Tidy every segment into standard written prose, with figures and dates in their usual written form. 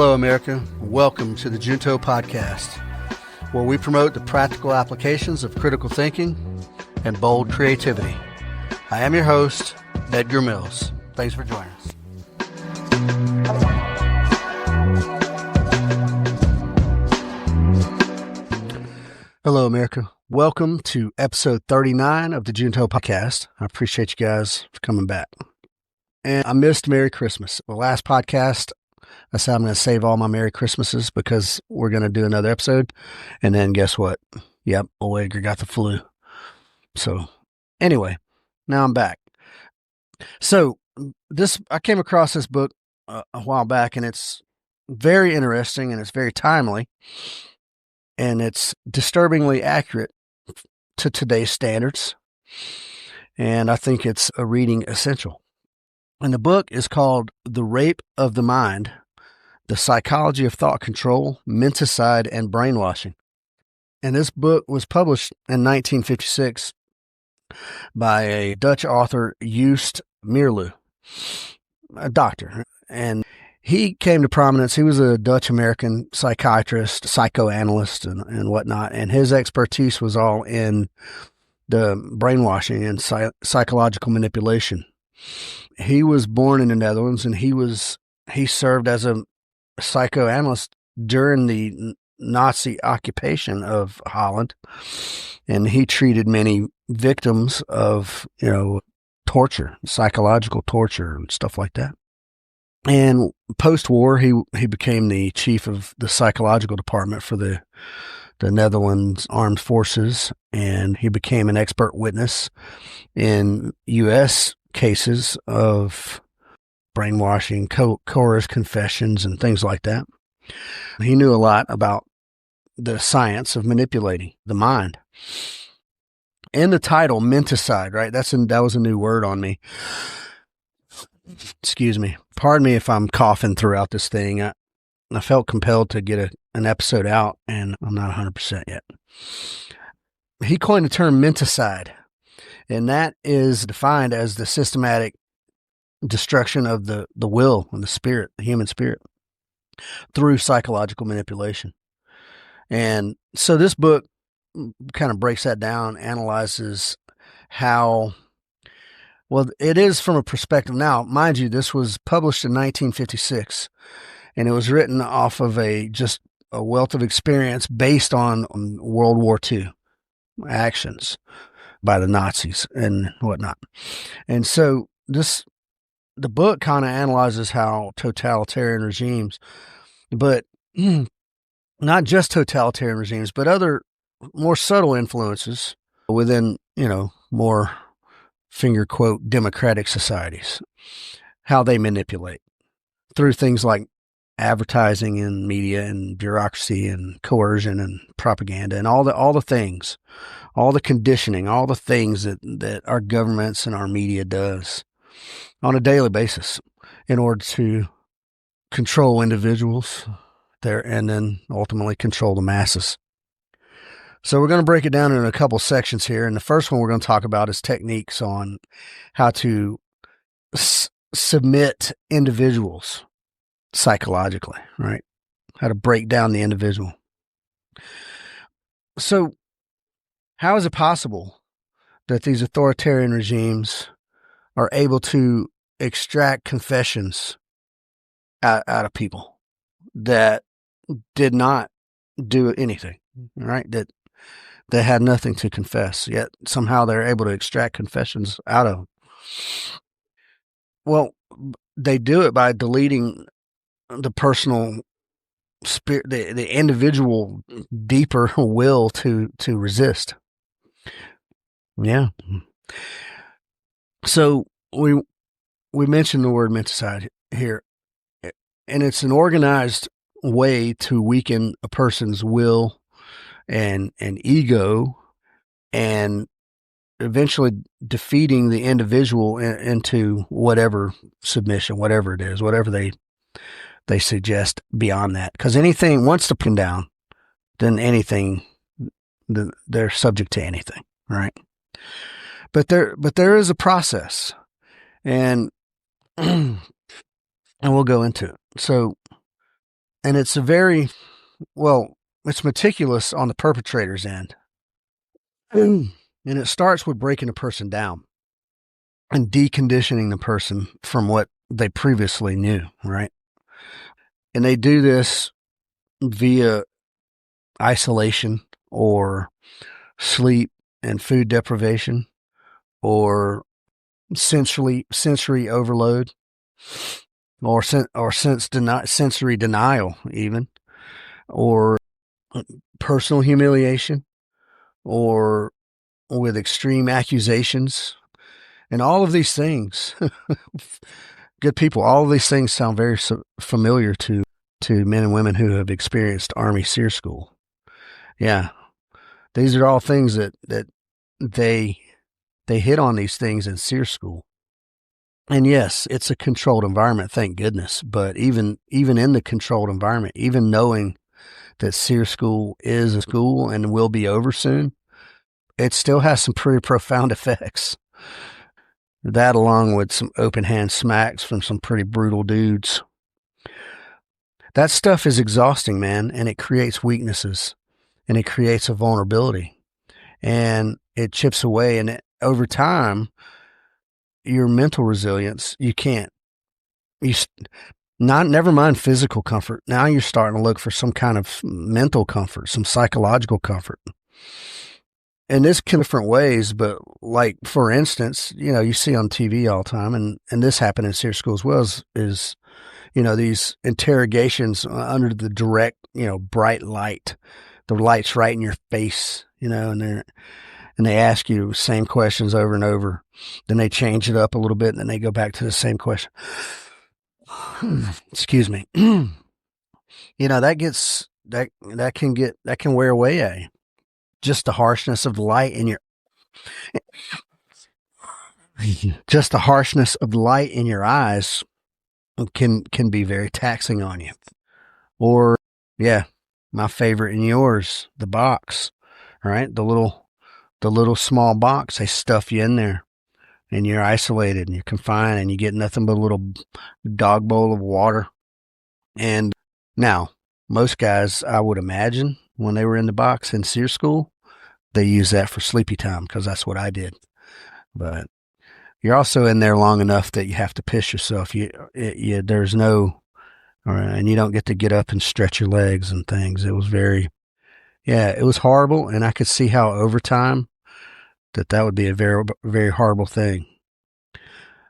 Hello, America. Welcome to the Junto Podcast, where we promote the practical applications of critical thinking and bold creativity. I am your host, Edgar Mills. Thanks for joining us. Hello, America. Welcome to episode 39 of the Junto Podcast. I appreciate you guys for coming back. And I missed Merry Christmas. The last podcast, I said I'm going to save all my Merry Christmases because we're going to do another episode. And then guess what? Yep, old Edgar got the flu. So anyway, now I'm back. So I came across this book a while back, and it's very interesting and it's very timely, and it's disturbingly accurate to today's standards. And I think it's a reading essential. And the book is called The Rape of the Mind: The Psychology of Thought Control, Menticide, and Brainwashing. And this book was published in 1956 by a Dutch author, Joost Meerloo, a doctor. And he came to prominence. He was a Dutch-American psychiatrist, psychoanalyst, and whatnot. And his expertise was all in the brainwashing and psychological manipulation. He was born in the Netherlands, and he served as a psychoanalyst during the Nazi occupation of Holland, and he treated many victims of, torture, psychological torture and stuff like that. And post-war, he became the chief of the psychological department for the Netherlands Armed Forces, and he became an expert witness in U.S. cases of brainwashing, coerced confessions, and things like that. He knew a lot about the science of manipulating the mind. In the title, Menticide, right? That was a new word on me. Excuse me. Pardon me if I'm coughing throughout this thing. I felt compelled to get an episode out, and I'm not 100% yet. He coined the term menticide, and that is defined as the systematic destruction of the will and the spirit, the human spirit, through psychological manipulation. And so this book kind of breaks that down, analyzes how, well, it is from a perspective. Now, mind you, this was published in 1956, and it was written off of just a wealth of experience based on World War II actions by the Nazis and whatnot. And so the book kind of analyzes how totalitarian regimes, but not just totalitarian regimes, but other more subtle influences within, more finger quote democratic societies, how they manipulate through things like advertising and media and bureaucracy and coercion and propaganda and all the things, all the conditioning, all the things that our governments and our media does on a daily basis in order to control individuals there and then ultimately control the masses. So we're going to break it down in a couple sections here. And the first one we're going to talk about is techniques on how to submit individuals psychologically, right? How to break down the individual. So how is it possible that these authoritarian regimes are able to extract confessions out of people that did not do anything, right? That had nothing to confess, yet somehow they're able to extract confessions out of them. Well, they do it by deleting the personal spirit, the individual deeper will to resist. Yeah. So we mentioned the word menticide here, and it's an organized way to weaken a person's will and ego, and eventually defeating the individual into whatever submission, whatever it is, whatever they suggest beyond that. Because anything, once they're pinned down, then anything, they're subject to anything, right? But there is a process, and we'll go into it. So And it's it's meticulous on the perpetrator's end. And it starts with breaking a person down and deconditioning the person from what they previously knew, right? And they do this via isolation or sleep and food deprivation or sensory overload or sensory denial even, or personal humiliation, or with extreme accusations. And all of these things, good people, all of these things sound very familiar to men and women who have experienced Army SEER School. Yeah, these are all things that they hit on these things in SEER School. And yes, it's a controlled environment, thank goodness. But even in the controlled environment, even knowing that SEER School is a school and will be over soon, it still has some pretty profound effects. That, along with some open hand smacks from some pretty brutal dudes. That stuff is exhausting, man, and it creates weaknesses, and it creates a vulnerability, and it chips away. And over time, your mental resilience, you can't, you not, never mind physical comfort. Now you're starting to look for some kind of mental comfort, some psychological comfort. And this can different ways, but like, for instance, you see on TV all the time, and this happened in SEER School as well, is these interrogations under the direct, bright light. The light's right in your face, and they ask you the same questions over and over. Then they change it up a little bit, and then they go back to the same question. Excuse me. That can wear away at you. Just the harshness of the light in your eyes can be very taxing on you. Or, yeah, my favorite and yours, the box, right? The little small box, they stuff you in there, and you're isolated and you're confined, and you get nothing but a little dog bowl of water. And now, most guys, I would imagine, when they were in the box in SEER School, they use that for sleepy time, because that's what I did. But you're also in there long enough that you have to piss yourself. There's no, and you don't get to get up and stretch your legs and things. It was it was horrible. And I could see how over time that would be a very, very horrible thing.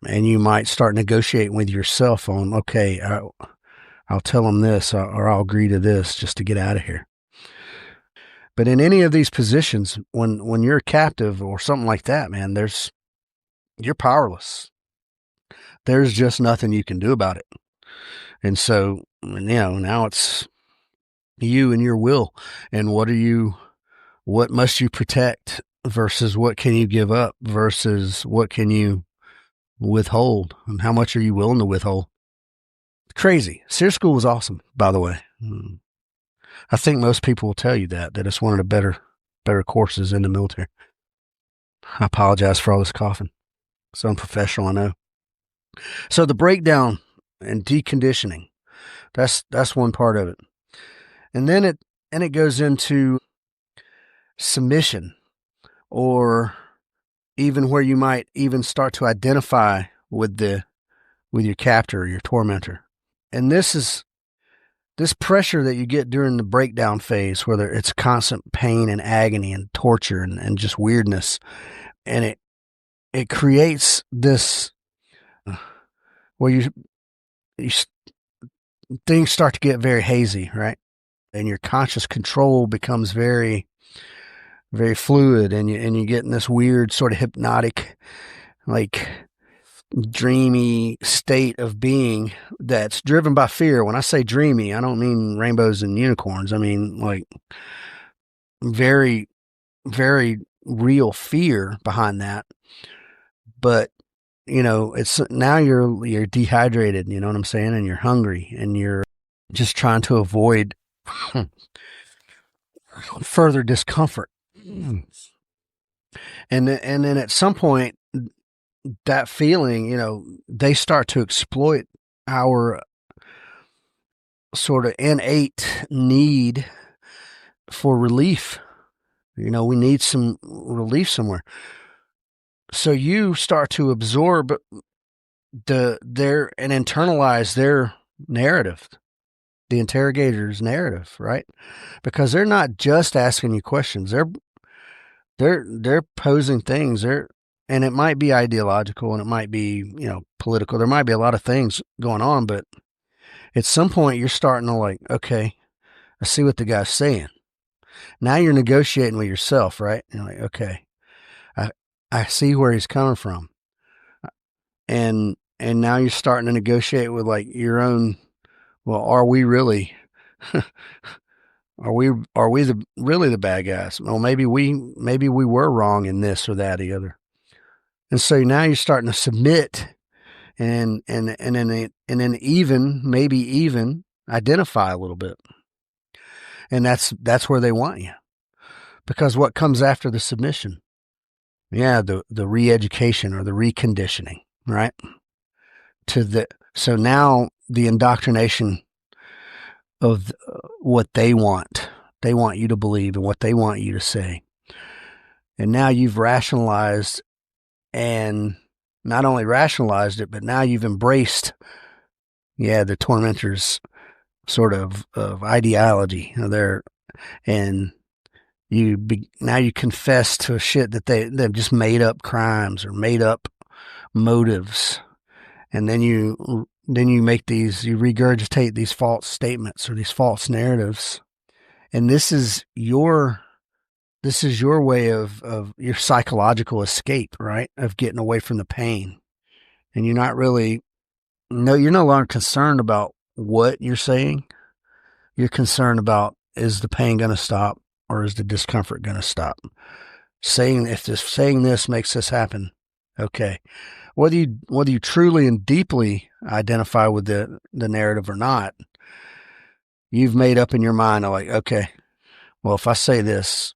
And you might start negotiating with yourself on, okay, I'll tell them this, or I'll agree to this just to get out of here. But in any of these positions, when you're a captive or something like that, man, you're powerless. There's just nothing you can do about it. And so, now it's you and your will. And what must you protect versus what can you give up versus what can you withhold, and how much are you willing to withhold? Crazy. SEER School was awesome, by the way. I think most people will tell you that it's one of the better courses in the military. I apologize for all this coughing. It's unprofessional, I know. So the breakdown and deconditioning, that's one part of it. And then it goes into submission, or even where you might even start to identify with your captor or your tormentor. And this pressure that you get during the breakdown phase, whether it's constant pain and agony and torture and just weirdness, and it creates this where you things start to get very hazy, right? And your conscious control becomes very, very fluid, and you get in this weird sort of hypnotic, like, dreamy state of being that's driven by fear. When I say dreamy, I don't mean rainbows and unicorns. I mean, like, very, very real fear behind that. But it's now you're dehydrated, you know what I'm saying, and you're hungry, and you're just trying to avoid further discomfort. And then at some point, that feeling, they start to exploit our sort of innate need for relief. We need some relief somewhere. So you start to absorb and internalize their narrative, the interrogator's narrative, right? Because they're not just asking you questions. They're posing things. And it might be ideological and it might be, political. There might be a lot of things going on, but at some point you're starting to like, okay, I see what the guy's saying. Now you're negotiating with yourself, right? You're like, okay, I see where he's coming from. And now you're starting to negotiate with like your own, well, are we really are we really the bad guys? Well, maybe we were wrong in this or that or the other. And so now you're starting to submit and then even identify a little bit. And that's where they want you. Because what comes after the submission? Yeah, the re-education or the reconditioning, right? So now the indoctrination of what they want you to believe and what they want you to say. And now you've rationalized, and not only rationalized it, but now you've embraced, the tormentor's sort of ideology there. And now you confess to shit that they've just made up crimes or made up motives. And then you regurgitate these false statements or these false narratives. And this is your way of your psychological escape, right? Of getting away from the pain. And you're no longer concerned about what you're saying. You're concerned about, is the pain going to stop or is the discomfort going to stop? If saying this makes this happen, okay. Whether you truly and deeply identify with the narrative or not, you've made up in your mind, like, okay, well, if I say this,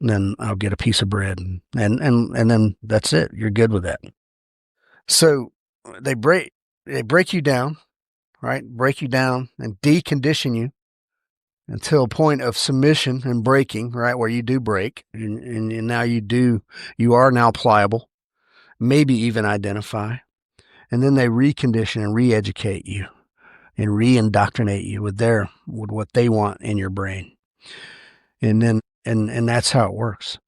then I'll get a piece of bread, and then that's it. You're good with that. So they break you down, right? Break you down and decondition you until a point of submission and breaking, right? Where you do break, and now you are now pliable, maybe even identify. And then they recondition and re-educate you and re-indoctrinate you with what they want in your brain. And then, and that's how it works.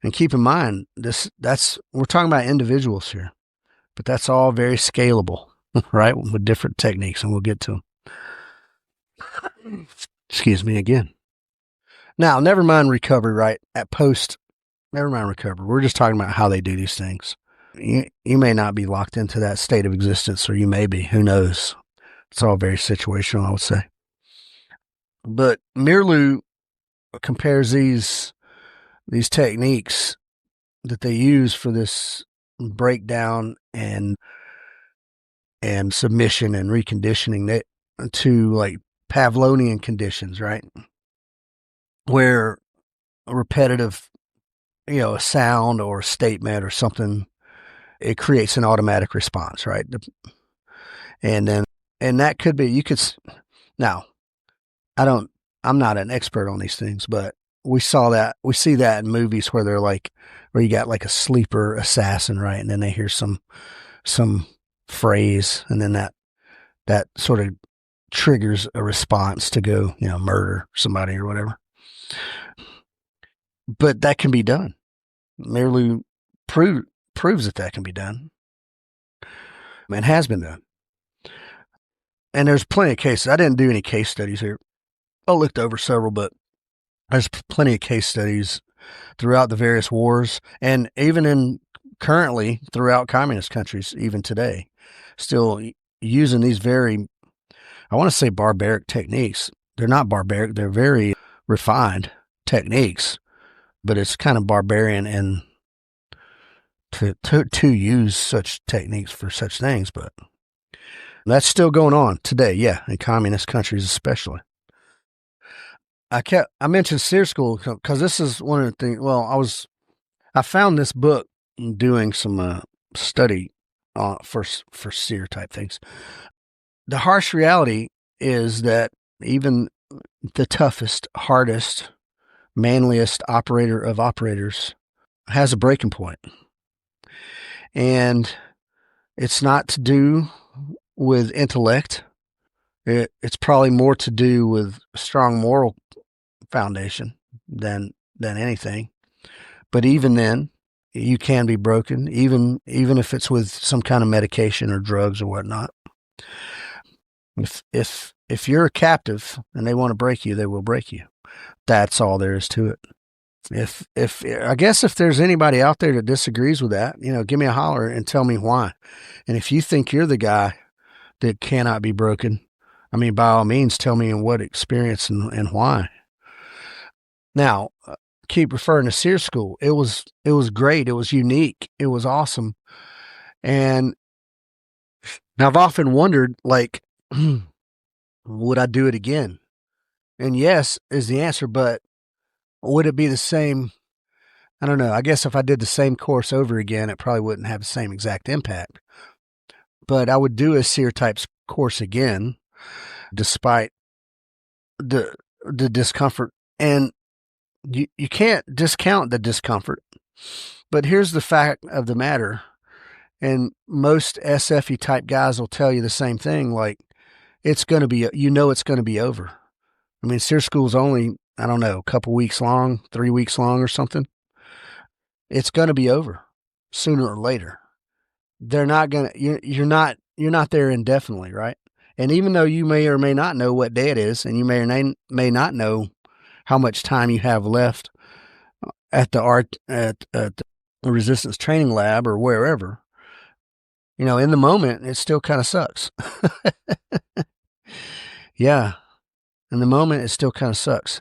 And keep in mind, we're talking about individuals here, but that's all very scalable, right? With different techniques, and we'll get to them. Excuse me again. Now, never mind recovery, right? Never mind recovery. We're just talking about how they do these things. You may not be locked into that state of existence, or you may be. Who knows? It's all very situational, I would say. But Meerloo compares these techniques that they use for this breakdown and submission and reconditioning to like Pavlovian conditions, right? Where a repetitive, a sound or a statement or something, it creates an automatic response, right? And that could be, now, I'm not an expert on these things, but we see that in movies where where you got like a sleeper assassin, right? And then they hear some phrase, and then that sort of triggers a response to go, murder somebody or whatever. But that can be done. Meerloo proves that can be done. And has been done. And there's plenty of cases. I didn't do any case studies here. I looked over several, but there's plenty of case studies throughout the various wars, and even currently throughout communist countries, even today, still using these very, I want to say barbaric techniques. They're not barbaric. They're very refined techniques, but it's kind of barbarian and to use such techniques for such things. But that's still going on today. Yeah. In communist countries, especially. I mentioned SEER school because this is one of the things. Well, I found this book doing some study for SEER type things. The harsh reality is that even the toughest, hardest, manliest operator of operators has a breaking point. And it's not to do with intellect. It's probably more to do with a strong moral foundation than anything. But even then, you can be broken, even if it's with some kind of medication or drugs or whatnot. If you're a captive and they want to break you, they will break you. That's all there is to it. If I guess if there's anybody out there that disagrees with that, give me a holler and tell me why. And if you think you're the guy that cannot be broken, I mean, by all means, tell me in what experience and why. Now, keep referring to SEER School. It was great. It was unique. It was awesome. And now I've often wondered, like, would I do it again? And yes is the answer, but would it be the same? I don't know. I guess if I did the same course over again, it probably wouldn't have the same exact impact. But I would do a SEER type course again, despite the discomfort. And you can't discount the discomfort. But here's the fact of the matter. And most SFE type guys will tell you the same thing. Like, it's going to be, it's going to be over. I mean, SEER school's only, I don't know, a couple weeks long, 3 weeks long or something. It's going to be over sooner or later. They're not going to, you're not there indefinitely, right? And even though you may or may not know what day it is, and you may or may not know how much time you have left at the resistance training lab or wherever, in the moment, it still kind of sucks. Yeah. In the moment, it still kind of sucks.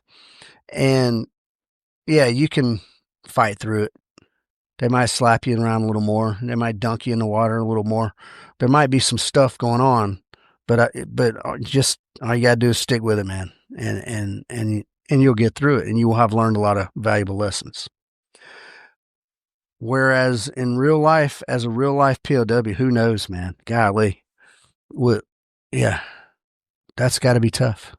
And yeah, you can fight through it. They might slap you around a little more. They might dunk you in the water a little more. There might be some stuff going on, but just all you got to do is stick with it, man. And you'll get through it, and you will have learned a lot of valuable lessons. Whereas in real life, as a real life POW, who knows, man? Golly. Yeah, that's got to be tough.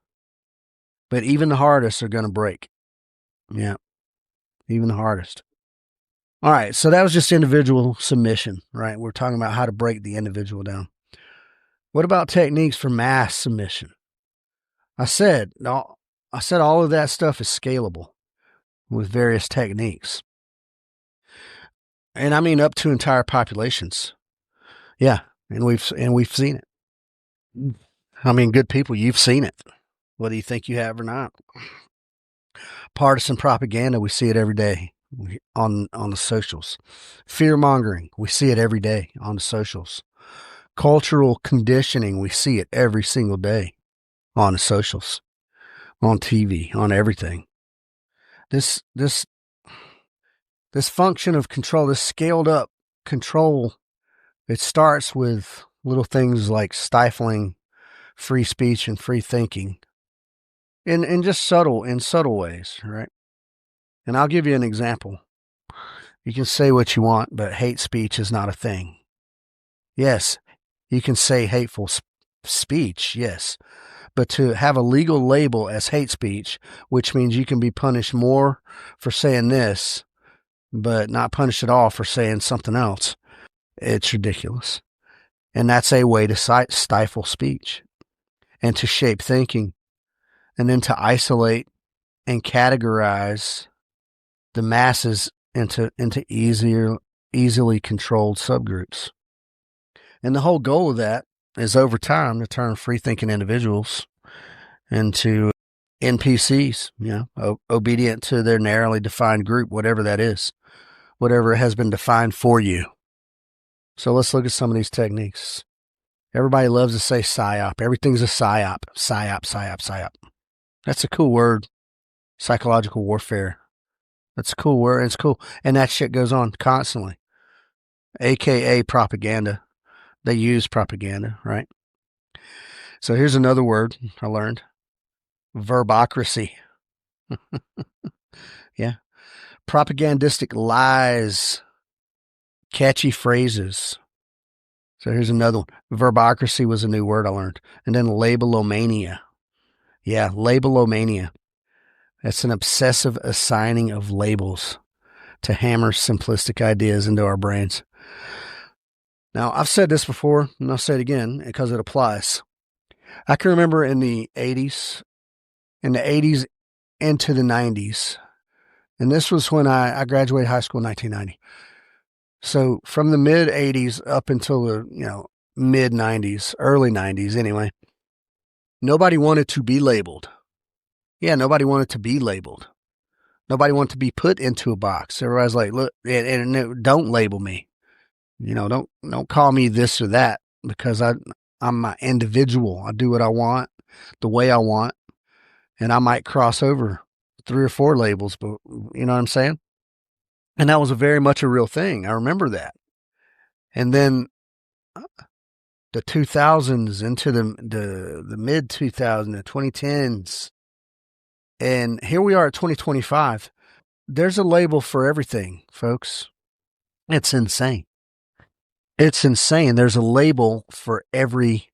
But even the hardest are going to break. Yeah, even the hardest. All right, so that was just individual submission, right? We're talking about how to break the individual down. What about techniques for mass submission? I said all of that stuff is scalable with various techniques. And I mean up to entire populations. Yeah, and we've seen it. I mean, good people, you've seen it, whether you think you have or not. Partisan propaganda, we see it every day on the socials. Fear mongering, we see it every day on the socials. Cultural conditioning, we see it every single day on the socials, on TV, on everything. This function of control, this scaled up control, it starts with little things like stifling free speech and free thinking in just subtle ways, right? And I'll give you an example. You can say what you want, but hate speech is not a thing. Yes, you can say hateful speech, yes. But to have a legal label as hate speech, which means you can be punished more for saying this, but not punished at all for saying something else, it's ridiculous. And that's a way to stifle speech and to shape thinking, and then to isolate and categorize the masses into easily controlled subgroups. And the whole goal of that is over time to turn free thinking individuals into NPCs, obedient to their narrowly defined group, whatever that is, whatever has been defined for you. So let's look at some of these techniques. Everybody loves to say PSYOP. Everything's a PSYOP. PSYOP, PSYOP, PSYOP. That's a cool word. Psychological warfare. That's a cool word. It's cool. And that shit goes on constantly. AKA propaganda. They use propaganda, right? So here's another word I learned. Verbocracy. Yeah. Propagandistic lies. Catchy phrases. So here's another one. Verbocracy was a new word I learned. And then labelomania. Yeah, labelomania. That's an obsessive assigning of labels to hammer simplistic ideas into our brains. Now, I've said this before, and I'll say it again because it applies. I can remember in the 80s into the 90s, and this was when I graduated high school in 1990. So from the mid 80s up until the mid 90s, early 90s anyway, nobody wanted to be labeled. Yeah, nobody wanted to be labeled. Nobody wanted to be put into a box. Everybody's like, look, and don't label me. Don't call me this or that, because I'm an individual. I do what I want, the way I want, and I might cross over 3 or 4 labels, but you know what I'm saying? And that was very much a real thing. I remember that. And then the 2000s into the mid 2000s, the 2010s, and here we are at 2025. There's a label for everything, folks. It's insane. It's insane. There's a label for every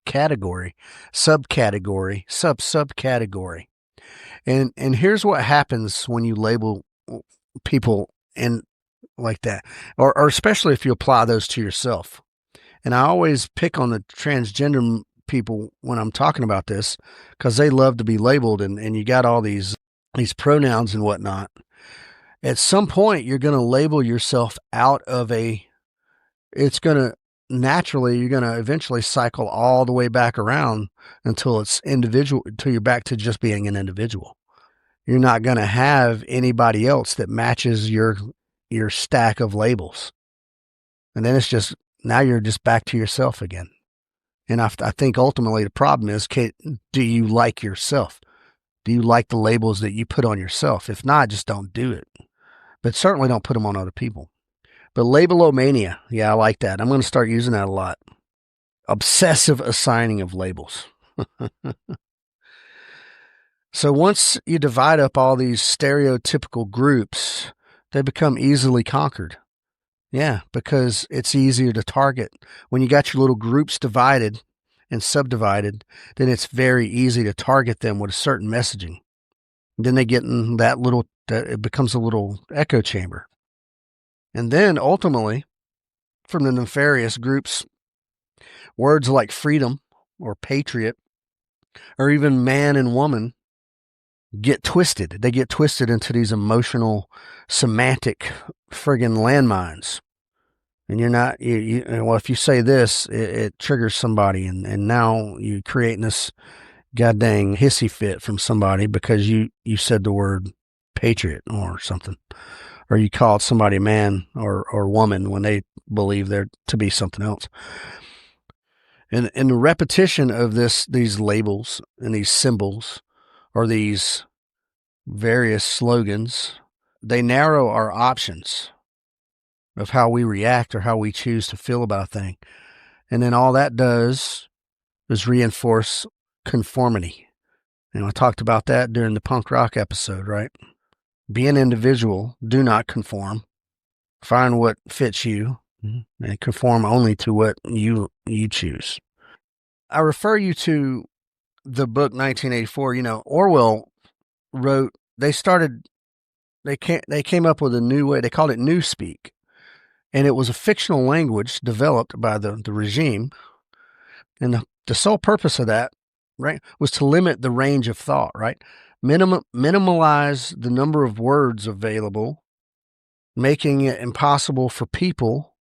category, subcategory, subcategory. And here's what happens when you label people and like that, or especially if you apply those to yourself. And I always pick on the transgender people when I'm talking about this, because they love to be labeled, and you got all these pronouns and whatnot. At some point, you're going to label yourself out of it's going to naturally, you're going to eventually cycle all the way back around until it's individual, until you're back to just being an individual. You're not going to have anybody else that matches your stack of labels. And then now you're just back to yourself again. And I think ultimately the problem is, do you like yourself? Do you like the labels that you put on yourself? If not, just don't do it. But certainly don't put them on other people. But labelomania, yeah, I like that. I'm going to start using that a lot. Obsessive assigning of labels. So once you divide up all these stereotypical groups, they become easily conquered. Yeah, because it's easier to target. When you got your little groups divided and subdivided, then it's very easy to target them with a certain messaging. Then they get in it becomes a little echo chamber. And then ultimately, from the nefarious groups, words like freedom or patriot or even man and woman get twisted. They get twisted into these emotional, semantic friggin' landmines. And you're not, well, if you say this, it triggers somebody. And now you're creating this goddamn hissy fit from somebody because you said the word patriot or something. Or you called somebody man or woman when they believe they're to be something else. And the repetition of these labels and these symbols or these various slogans, they narrow our options of how we react or how we choose to feel about a thing. And then all that does is reinforce conformity. I talked about that during the punk rock episode, right? Be an individual, do not conform. Find what fits you and conform only to what you choose. I refer you to the book 1984. Orwell wrote, they came up with a new way. They called it newspeak. And it was a fictional language developed by the regime. And the sole purpose of that, right, was to limit the range of thought, right? Minimalize the number of words available, making it impossible for people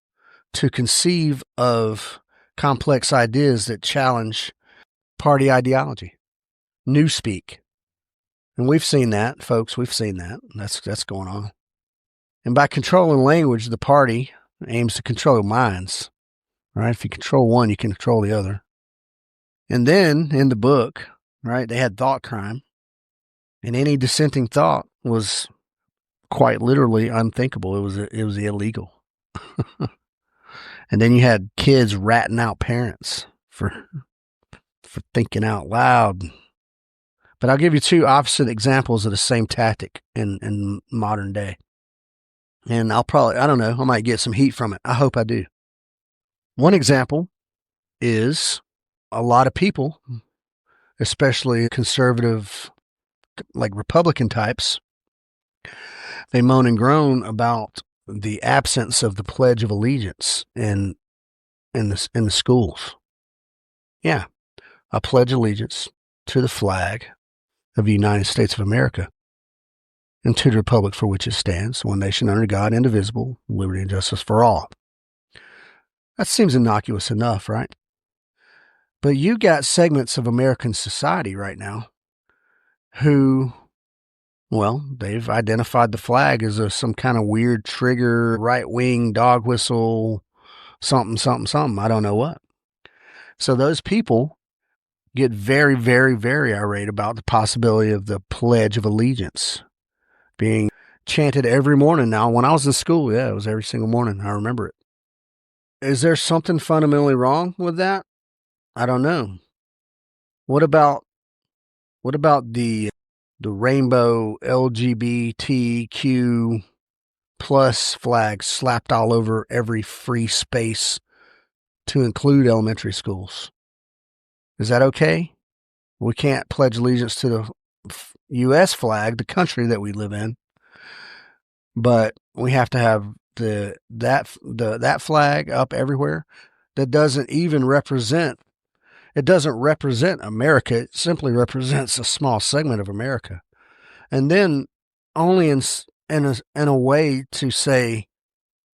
to conceive of complex ideas that challenge party ideology. Newspeak. And we've seen that, folks. We've seen that. That's going on. And by controlling language, the party aims to control minds, right? If you control one, you can control the other. And then in the book, right, they had thought crime, and any dissenting thought was quite literally unthinkable. It was illegal. And then you had kids ratting out parents for thinking out loud. But I'll give you 2 opposite examples of the same tactic in modern day. And I don't know, I might get some heat from it. I hope I do. One example is a lot of people especially conservative, like Republican types, they moan and groan about the absence of the Pledge of Allegiance in the schools. Yeah, I pledge allegiance to the flag of the United States of America and to the republic for which it stands, one nation under God, indivisible, liberty and justice for all. That seems innocuous enough, right? But you got segments of American society right now who, well, they've identified the flag as some kind of weird trigger, right-wing dog whistle, something, something, something. I don't know what. So those people get very, very, very irate about the possibility of the Pledge of Allegiance being chanted every morning now. When I was in school, yeah, it was every single morning. I remember it. Is there something fundamentally wrong with that? I don't know. What about the rainbow LGBTQ plus flag slapped all over every free space to include elementary schools? Is that okay? We can't pledge allegiance to the U.S. flag, the country that we live in, but we have to have that flag up everywhere. That doesn't even represent. It doesn't represent America. It simply represents a small segment of America, and then only in a way to say,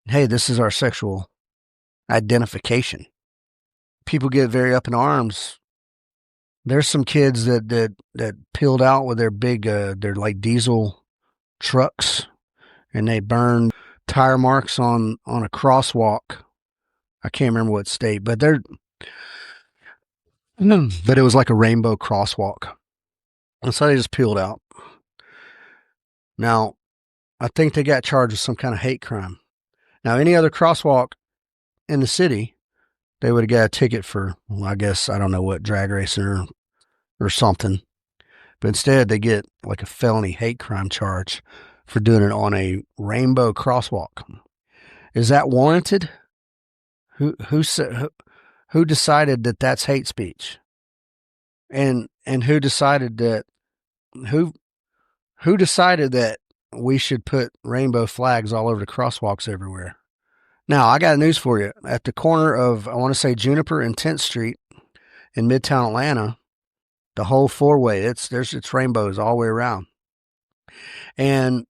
"Hey, this is our sexual identification." People get very up in arms. There's some kids that peeled out with their big, their like diesel trucks, and they burned tire marks on a crosswalk. I can't remember what state, but but it was like a rainbow crosswalk, and so they just peeled out. Now, I think they got charged with some kind of hate crime. Now, any other crosswalk in the city, they would have got a ticket for, well, I guess, I don't know what, drag racing or something. But instead, they get like a felony hate crime charge for doing it on a rainbow crosswalk. Is that warranted? Who decided that that's hate speech? And who decided that who decided that we should put rainbow flags all over the crosswalks everywhere? Now, I got news for you. At the corner of, I want to say, Juniper and 10th Street in Midtown Atlanta, the whole four-way, it's rainbows all the way around. And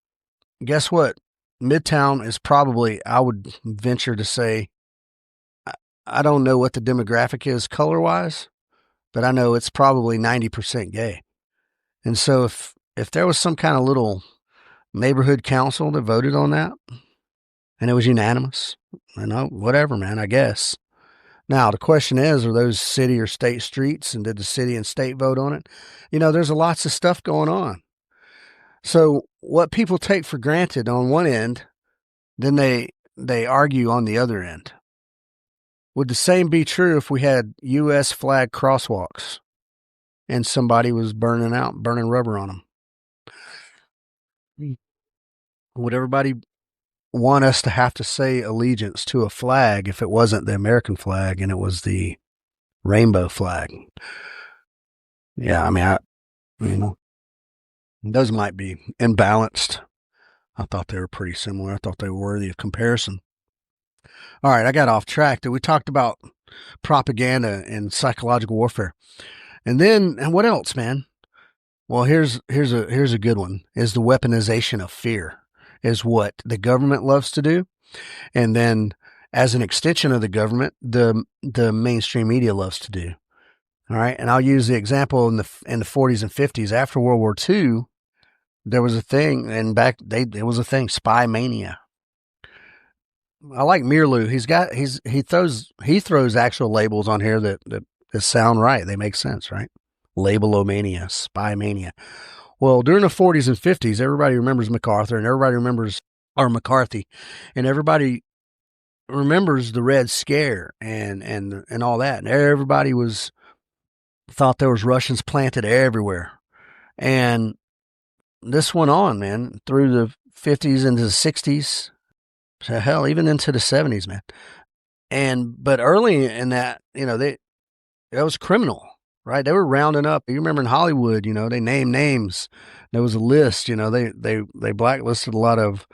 guess what? Midtown is probably, I would venture to say, I don't know what the demographic is color-wise, but I know it's probably 90% gay. And so if there was some kind of little neighborhood council that voted on that, and it was unanimous, whatever, man, I guess. Now, the question is, are those city or state streets, and did the city and state vote on it? There's lots of stuff going on. So what people take for granted on one end, then they argue on the other end. Would the same be true if we had U.S. flag crosswalks and somebody was burning rubber on them? Would everybody want us to have to say allegiance to a flag if it wasn't the American flag and it was the rainbow flag? Yeah, those might be imbalanced. I thought they were pretty similar. I thought they were worthy of comparison. All right, I got off track. We talked about propaganda and psychological warfare. And what else, man? Well, here's a good one. Is the weaponization of fear is what the government loves to do. And then as an extension of the government, the mainstream media loves to do. All right. And I'll use the example in the 40s and 50s after World War II, there was a thing, and it was a thing, spy mania. I like Meerloo. He throws actual labels on here that sound right. They make sense, right? Labelomania, spy mania. Well, during the 40s and 50s, everybody remembers MacArthur, and everybody remembers McCarthy, and everybody remembers the Red Scare and all that. And everybody thought there was Russians planted everywhere. And this went on, man, through the 50s into the 60s. Hell, even into the 70s, man. But early in that, that was criminal. right? They were rounding up. You remember in Hollywood, they named names. There was a list, they blacklisted a lot of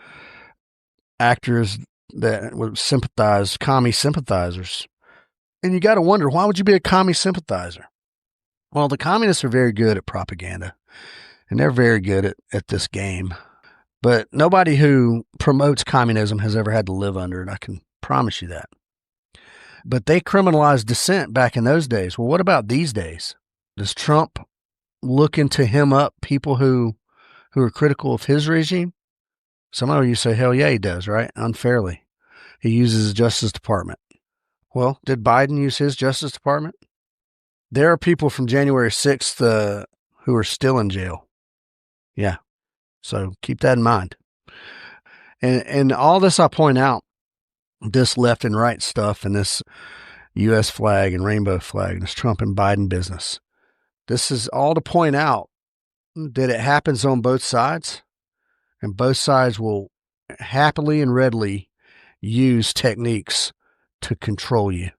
actors that would sympathize, commie sympathizers. And you got to wonder, why would you be a commie sympathizer? Well, the communists are very good at propaganda, and they're very good at this game. But nobody who promotes communism has ever had to live under it. I can promise you that. But they criminalized dissent back in those days. Well, what about these days? Does Trump looking to him up people who are critical of his regime? Some of you say, hell yeah, he does, right? Unfairly. He uses his Justice Department. Well, did Biden use his Justice Department? There are people from January 6th who are still in jail. Yeah. So keep that in mind. And all this I point out, this left and right stuff and this U.S. flag and rainbow flag and this Trump and Biden business. This is all to point out that it happens on both sides, and both sides will happily and readily use techniques to control you.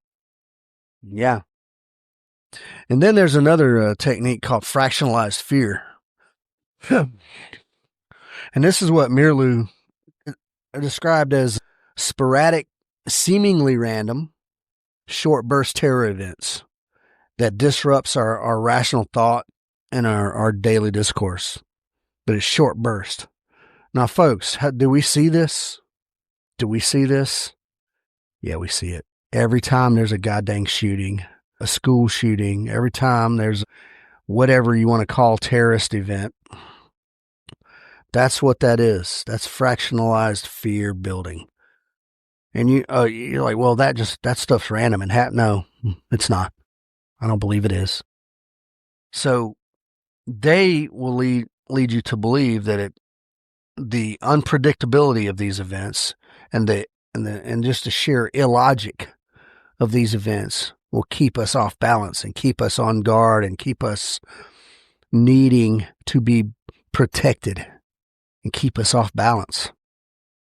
Yeah. And then there's another technique called fractionalized fear. And this is what Meerloo described as sporadic, seemingly random, short burst terror events that disrupts our rational thought and our daily discourse. But it's short burst. Now, folks, do we see this? Do we see this? Yeah, we see it. Every time there's a goddamn shooting, a school shooting, every time there's whatever you want to call terrorist event, that's what that is. That's fractionalized fear building. And you're like, well, that stuff's random and no, it's not. I don't believe it is. So they will lead you to believe that the unpredictability of these events and just the sheer illogic of these events will keep us off balance and keep us on guard and keep us needing to be protected and keep us off balance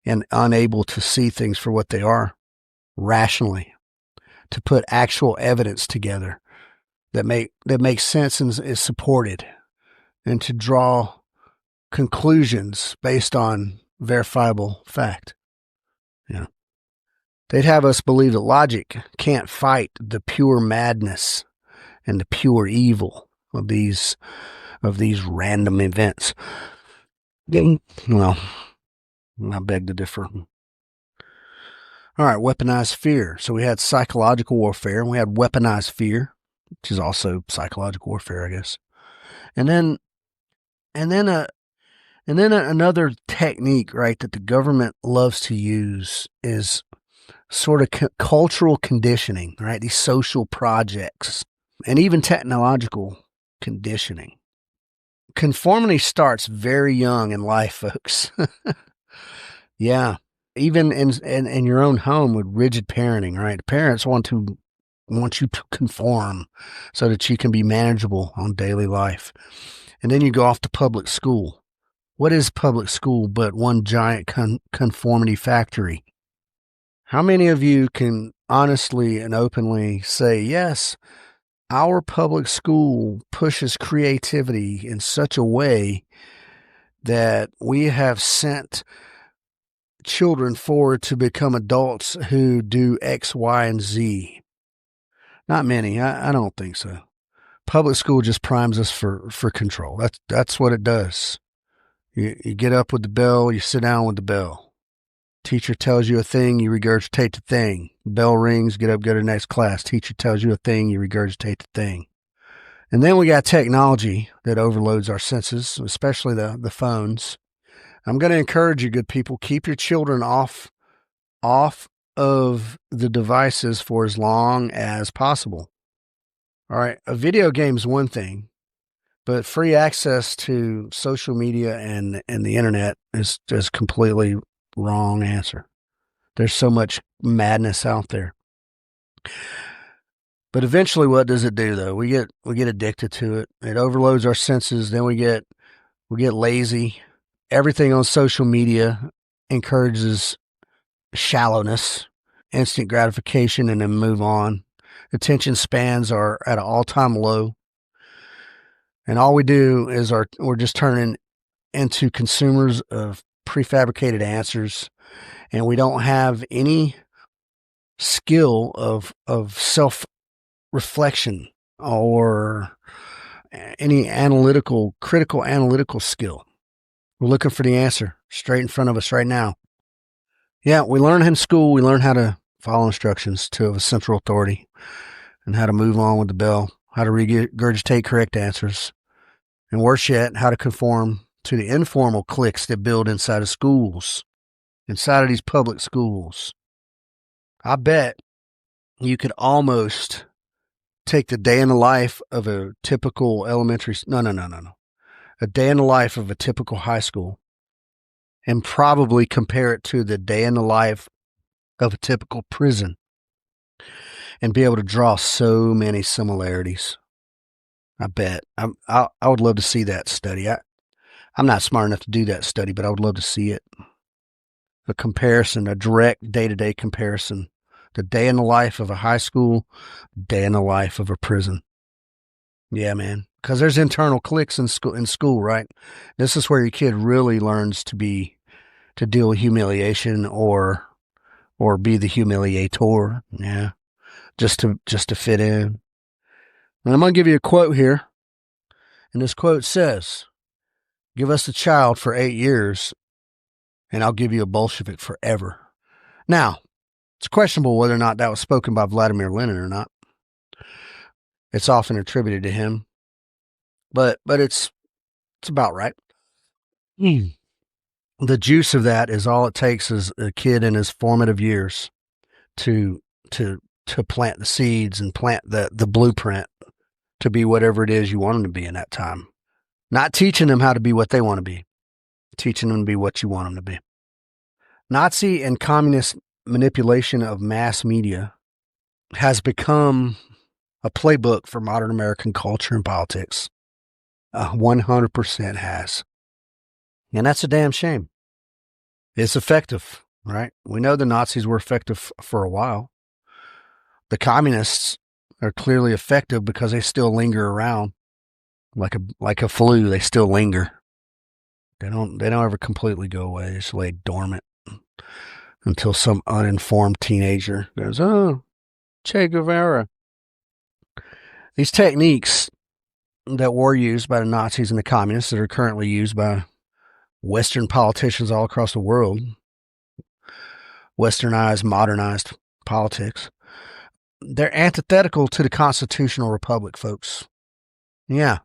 and unable to see things for what they are rationally, to put actual evidence together that makes sense and is supported, and to draw conclusions based on verifiable fact. Yeah. They'd have us believe that logic can't fight the pure madness and the pure evil of these random events. Well, I beg to differ. All right, weaponized fear. So we had psychological warfare, and we had weaponized fear, which is also psychological warfare, I guess. And then another technique, right, that the government loves to use is sort of cultural conditioning, right? These social projects and even technological conditioning. Conformity starts very young in life, folks. Yeah. Even in your own home with rigid parenting, right? Parents want you to conform so that you can be manageable on daily life. And then you go off to public school. What is public school but one giant conformity factory? How many of you can honestly and openly say, yes, our public school pushes creativity in such a way that we have sent children forward to become adults who do X, Y, and Z? Not many. I don't think so. Public school just primes us for control. That's what it does. You get up with the bell, you sit down with the bell. Teacher tells you a thing, you regurgitate the thing. Bell rings, get up, go to the next class. Teacher tells you a thing, you regurgitate the thing. And then we got technology that overloads our senses, especially the phones. I'm going to encourage you, good people, keep your children off of the devices for as long as possible. All right, a video game's one thing, but free access to social media and the internet is just completely wrong answer. There's so much madness out there. But eventually, what does it do, though? We get addicted to it. It overloads our senses. Then we get lazy. Everything on social media encourages shallowness, instant gratification, and then move on. Attention spans are at an all-time low. And all we do is we're just turning into consumers of prefabricated answers, and we don't have any skill of self-reflection or any critical analytical skill. We're looking for the answer straight in front of us right now. Yeah, we learn in school, we learn how to follow instructions to a central authority and how to move on with the bell, how to regurgitate correct answers, and worse yet, how to conform to the informal cliques that build inside of schools, inside of these public schools. I bet you could almost take the day in the life of a typical a day in the life of a typical high school and probably compare it to the day in the life of a typical prison and be able to draw so many similarities. I bet. I would love to see that study. I'm not smart enough to do that study, but I would love to see it. A comparison, a direct day-to-day comparison. The day in the life of a high school, day in the life of a prison. Yeah, man. Because there's internal cliques in school, right? This is where your kid really learns to deal with humiliation or be the humiliator. Yeah. Just to fit in. And I'm going to give you a quote here. And this quote says, "Give us a child for 8 years, and I'll give you a Bolshevik forever." Now, it's questionable whether or not that was spoken by Vladimir Lenin or not. It's often attributed to him, but it's about right. The juice of that is all it takes is a kid in his formative years to plant the seeds and plant the blueprint to be whatever it is you want them to be in that time. Not teaching them how to be what they want to be, teaching them to be what you want them to be. Nazi and communist manipulation of mass media has become a playbook for modern American culture and politics. 100% has. And that's a damn shame. It's effective, right? We know the Nazis were effective for a while. The communists are clearly effective because they still linger around like a flu. They still linger. They don't ever completely go away. They just lay dormant until some uninformed teenager goes, "Oh, Che Guevara." These techniques that were used by the Nazis and the communists that are currently used by Western politicians all across the world, westernized, modernized politics, they're antithetical to the constitutional republic, folks. Yeah,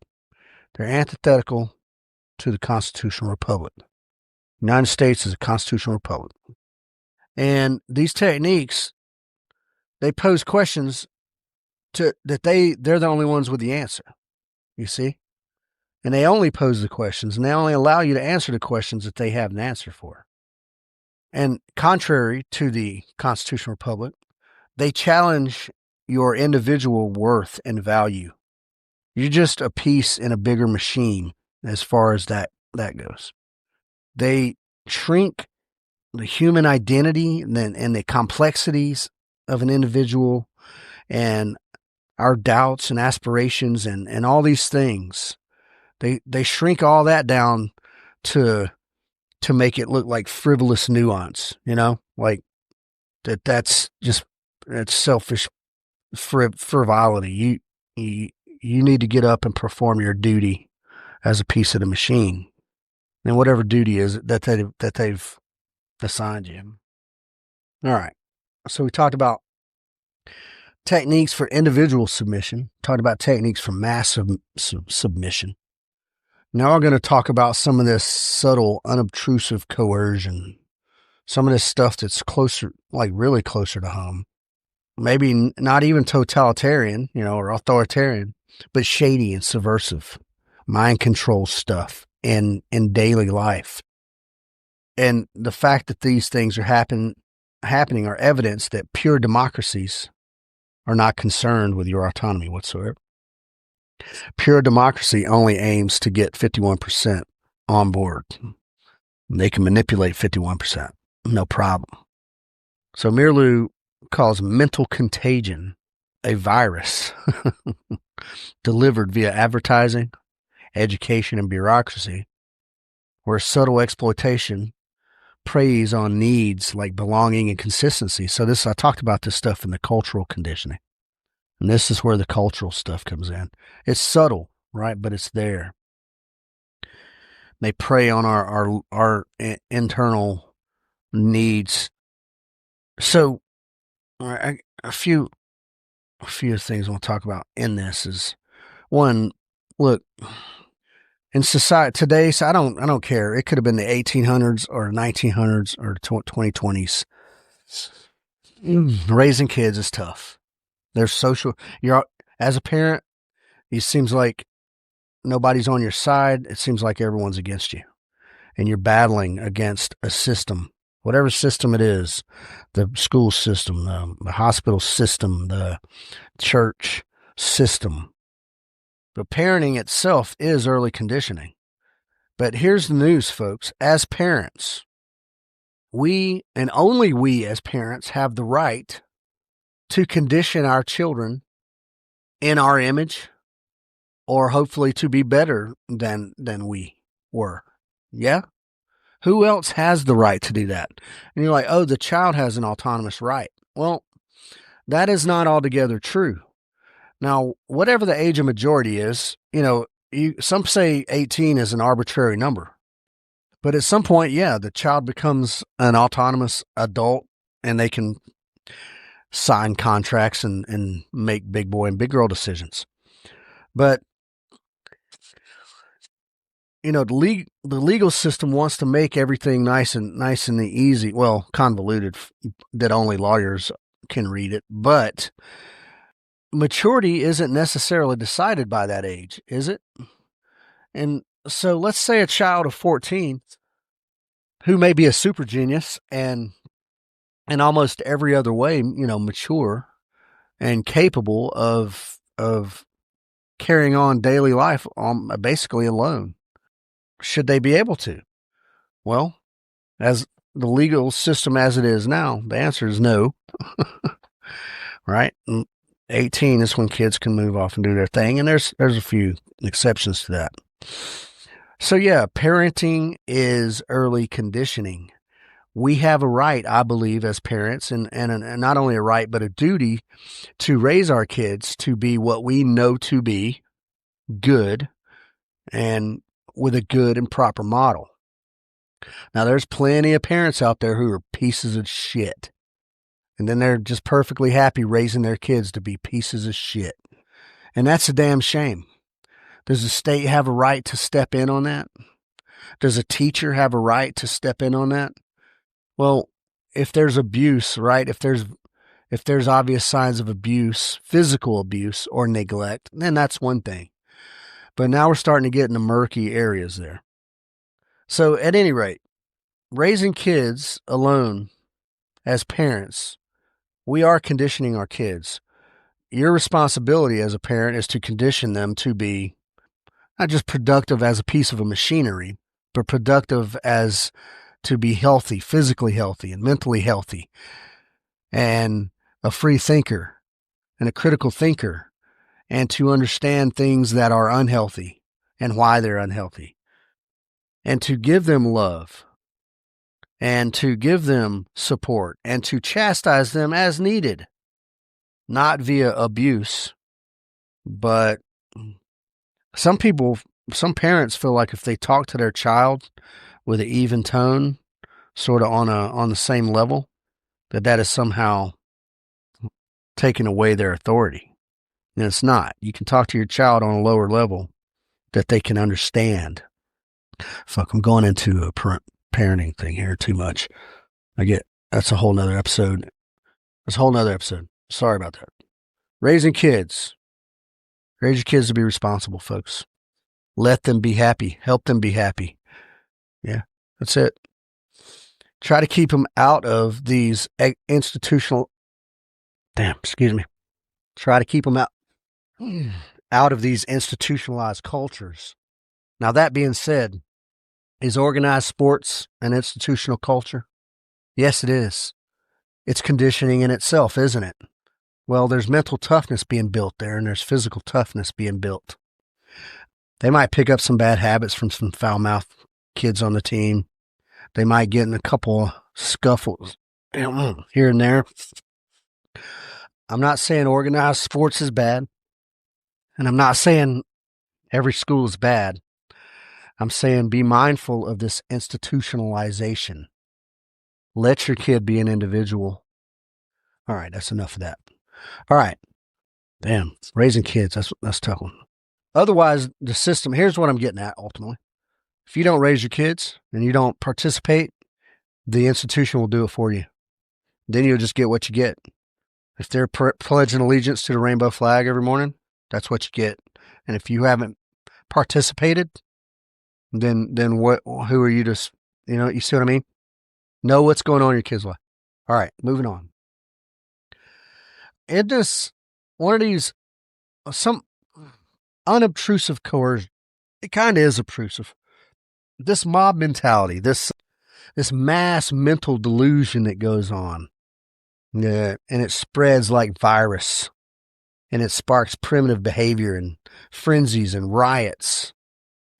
they're antithetical to the constitutional republic. The United States is a constitutional republic. And these techniques, they pose questions that they're the only ones with the answer, you see? And they only pose the questions, and they only allow you to answer the questions that they have an answer for. And contrary to the constitutional republic, they challenge your individual worth and value. You're just a piece in a bigger machine as far as that goes. They shrink the human identity and the complexities of an individual and our doubts and aspirations and all these things. They shrink all that down to make it look like frivolous nuance, like that's selfish frivolity. You need to get up and perform your duty as a piece of the machine, and whatever duty is that they've assigned you. All right. So we talked about techniques for individual submission, talked about techniques for mass submission. Now we're going to talk about some of this subtle, unobtrusive coercion, some of this stuff that's closer, like really closer to home. Maybe not even totalitarian, or authoritarian, but shady and subversive, mind control stuff in daily life. And the fact that these things are happening are evidence that pure democracies are not concerned with your autonomy whatsoever. Pure democracy only aims to get 51% on board. They can manipulate 51%, no problem. So Meerloo calls mental contagion a virus delivered via advertising education and bureaucracy, where subtle exploitation preys on needs like belonging and consistency. So I talked about this stuff in the cultural conditioning. And this is where the cultural stuff comes in. It's subtle, right? But it's there. They prey on our internal needs. So a few things I want to talk about in this is, one, look, in society today, so I don't care. It could have been the 1800s or 1900s or 2020s. Raising kids is tough. There's as a parent, it seems like nobody's on your side. It seems like everyone's against you, and you're battling against a system, whatever system it is, the school system, the hospital system, the church system. But parenting itself is early conditioning. But here's the news, folks. As parents, we, and only we as parents, have the right to condition our children in our image, or hopefully to be better than we were. Yeah? Who else has the right to do that? And you're like, oh, the child has an autonomous right. Well, that is not altogether true. Now, whatever the age of majority is, some say 18 is an arbitrary number. But at some point, yeah, the child becomes an autonomous adult, and they can sign contracts and make big boy and big girl decisions. But the legal system wants to make everything nice and easy, well, convoluted, that only lawyers can read it. But maturity isn't necessarily decided by that age, is it? And so let's say a child of 14 who may be a super genius and in almost every other way, mature and capable of carrying on daily life basically alone. Should they be able to? Well, as the legal system as it is now, the answer is no. Right? 18 is when kids can move off and do their thing, and there's a few exceptions to that. So yeah, parenting is early conditioning. We have a right, I believe, as parents, and not only a right, but a duty to raise our kids to be what we know to be good, and with a good and proper model. Now, there's plenty of parents out there who are pieces of shit. And then they're just perfectly happy raising their kids to be pieces of shit. And that's a damn shame. Does the state have a right to step in on that? Does a teacher have a right to step in on that? Well, if there's abuse, right? If there's obvious signs of abuse, physical abuse or neglect, then that's one thing. But now we're starting to get into murky areas there. So at any rate, raising kids alone as parents, we are conditioning our kids. Your responsibility as a parent is to condition them to be not just productive as a piece of a machinery, but productive as to be healthy, physically healthy and mentally healthy, and a free thinker and a critical thinker, and to understand things that are unhealthy and why they're unhealthy, and to give them love, and to give them support, and to chastise them as needed, not via abuse. But some parents feel like if they talk to their child with an even tone, sort of on the same level, that is somehow taking away their authority. And it's not. You can talk to your child on a lower level that they can understand. Fuck, I'm going into a parenting thing here too much. That's a whole nother episode. Sorry about that. Raising kids. Raise your kids to be responsible, folks. Let them be happy. Help them be happy. Yeah, that's it. Try to keep them out of these institutional... Try to keep them out of these institutionalized cultures. Now, that being said, is organized sports an institutional culture? Yes, it is. It's conditioning in itself, isn't it? Well, there's mental toughness being built there, and there's physical toughness being built. They might pick up some bad habits from some foul-mouthed kids on the team. They might get in a couple scuffles here and there. I'm not saying organized sports is bad, and I'm not saying every school is bad. I'm saying be mindful of this institutionalization. Let your kid be an individual. All right, that's enough of that. All right. Damn, raising kids, that's tough one. Otherwise, the system, here's what I'm getting at ultimately. If you don't raise your kids and you don't participate, the institution will do it for you. Then you'll just get what you get. If they're pledging allegiance to the rainbow flag every morning, that's what you get. And if you haven't participated, then what? Who are you to, you see what I mean? Know what's going on in your kid's life. All right, moving on. It just, one of these, some unobtrusive coercion. It kind of is obtrusive. This mob mentality, this mass mental delusion that goes on. And it spreads like virus. And it sparks primitive behavior and frenzies and riots.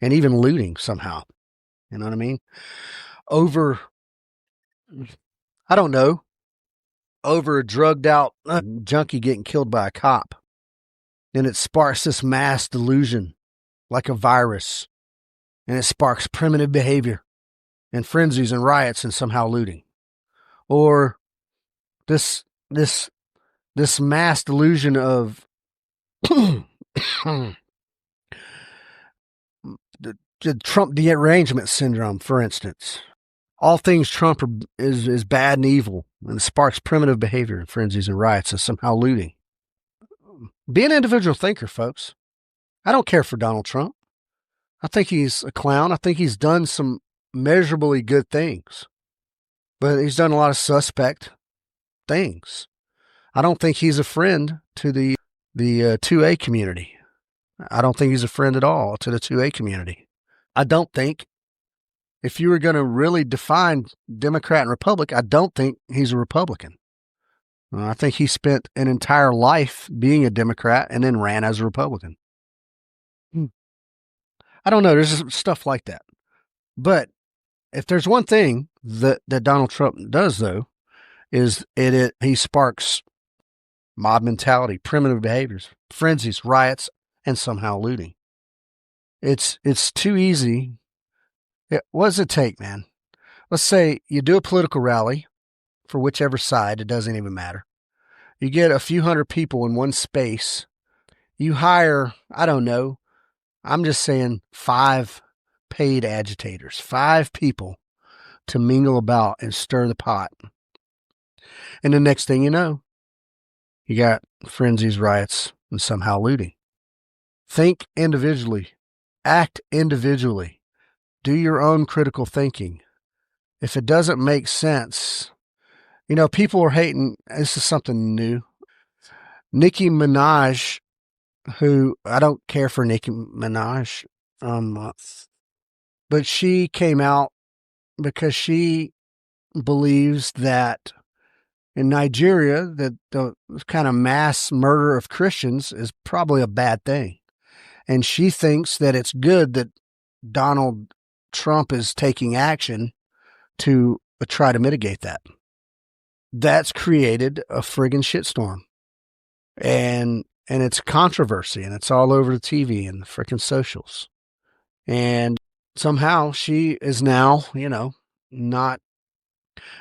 And even looting somehow. You know what I mean? Over a drugged out junkie getting killed by a cop. And it sparks this mass delusion like a virus. And it sparks primitive behavior and frenzies and riots and somehow looting. Or this mass delusion of the Trump derangement syndrome, for instance. All things Trump is bad and evil, and it sparks primitive behavior and frenzies and riots and somehow looting. Be an individual thinker, folks. I don't care for Donald Trump. I think he's a clown. I think he's done some measurably good things, but he's done a lot of suspect things. I don't think he's a friend to the 2A community. I don't think he's a friend at all to the 2A community. I don't think, if you were going to really define Democrat and Republic, I don't think he's a Republican. I think he spent an entire life being a Democrat and then ran as a Republican. I don't know. There's stuff like that. But if there's one thing that Donald Trump does, though, is he sparks mob mentality, primitive behaviors, frenzies, riots, and somehow looting. It's too easy. What does it take, man? Let's say you do a political rally for whichever side, it doesn't even matter. You get a few hundred people in one space. You hire, I don't know, I'm just saying 5 paid agitators, 5 people to mingle about and stir the pot. And the next thing you know, you got frenzies, riots, and somehow looting. Think individually. Act individually. Do your own critical thinking. If it doesn't make sense, people are hating. This is something new. Nicki Minaj, who I don't care for Nicki Minaj, but she came out because she believes that in Nigeria, that the kind of mass murder of Christians is probably a bad thing. And she thinks that it's good that Donald Trump is taking action to try to mitigate that. That's created a friggin' shitstorm. And it's controversy, and it's all over the TV and the frickin' socials. And somehow she is now, not,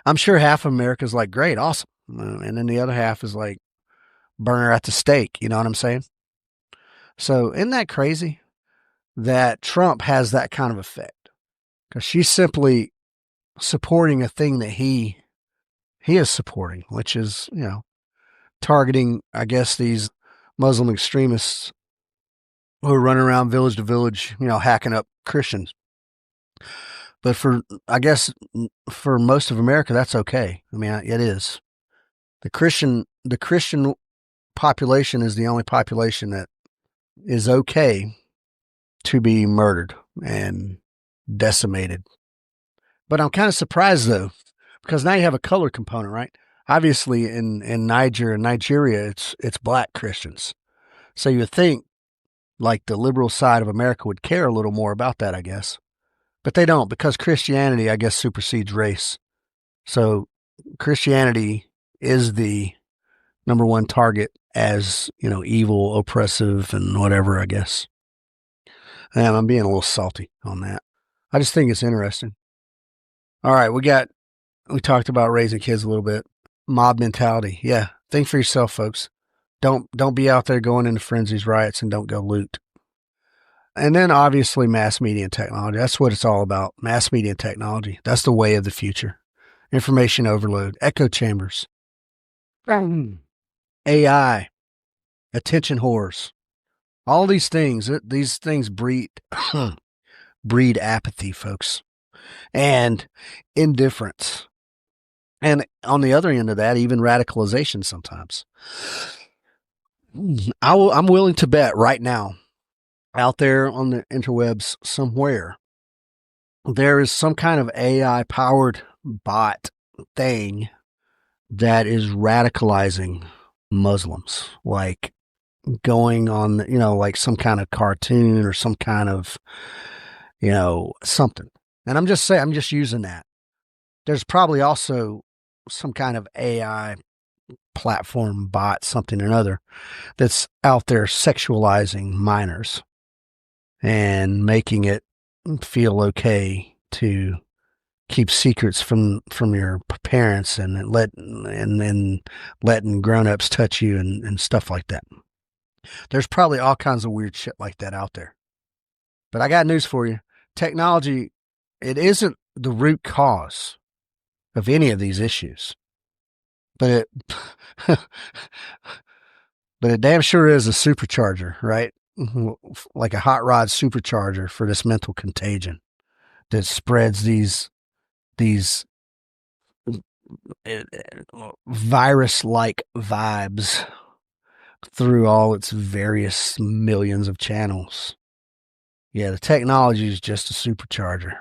I'm sure half of America's like, great, awesome. And then the other half is like, burn her at the stake. You know what I'm saying? So isn't that crazy that Trump has that kind of effect? Because she's simply supporting a thing that he is supporting, which is, targeting, I guess, these Muslim extremists who are running around village to village, hacking up Christians. But I guess for most of America, that's okay. I mean, it is. The Christian population is the only population that is okay to be murdered and decimated. But I'm kind of surprised, though, because now you have a color component, right? Obviously, in Nigeria, it's black Christians. So you think Like the liberal side of America would care a little more about that, I guess. But they don't, because Christianity, I guess, supersedes race. So Christianity is the number one target as, evil, oppressive, and whatever, I guess. And I'm being a little salty on that. I just think it's interesting. All right, we talked about raising kids a little bit. Mob mentality. Yeah. Think for yourself, folks. Don't be out there going into frenzies, riots, and don't go loot. And then obviously mass media and technology. That's what it's all about. Mass media and technology. That's the way of the future. Information overload, echo chambers, AI, attention whores. All these things breed breed apathy, folks, and indifference. And on the other end of that, even radicalization sometimes. I'm willing to bet right now, out there on the interwebs somewhere, there is some kind of AI-powered bot thing that is radicalizing Muslims, like going on, like some kind of cartoon or some kind of, something. And I'm just using that. There's probably also some kind of AI platform bot, something or another, that's out there sexualizing minors and making it feel okay to keep secrets from your parents and then letting grown-ups touch you and stuff like that. There's probably all kinds of weird shit like that out there. But I got news for you. Technology, it isn't the root cause of any of these issues. But it but it damn sure is a supercharger, right? Like a hot rod supercharger for this mental contagion that spreads these virus-like vibes through all its various millions of channels. Yeah, the technology is just a supercharger.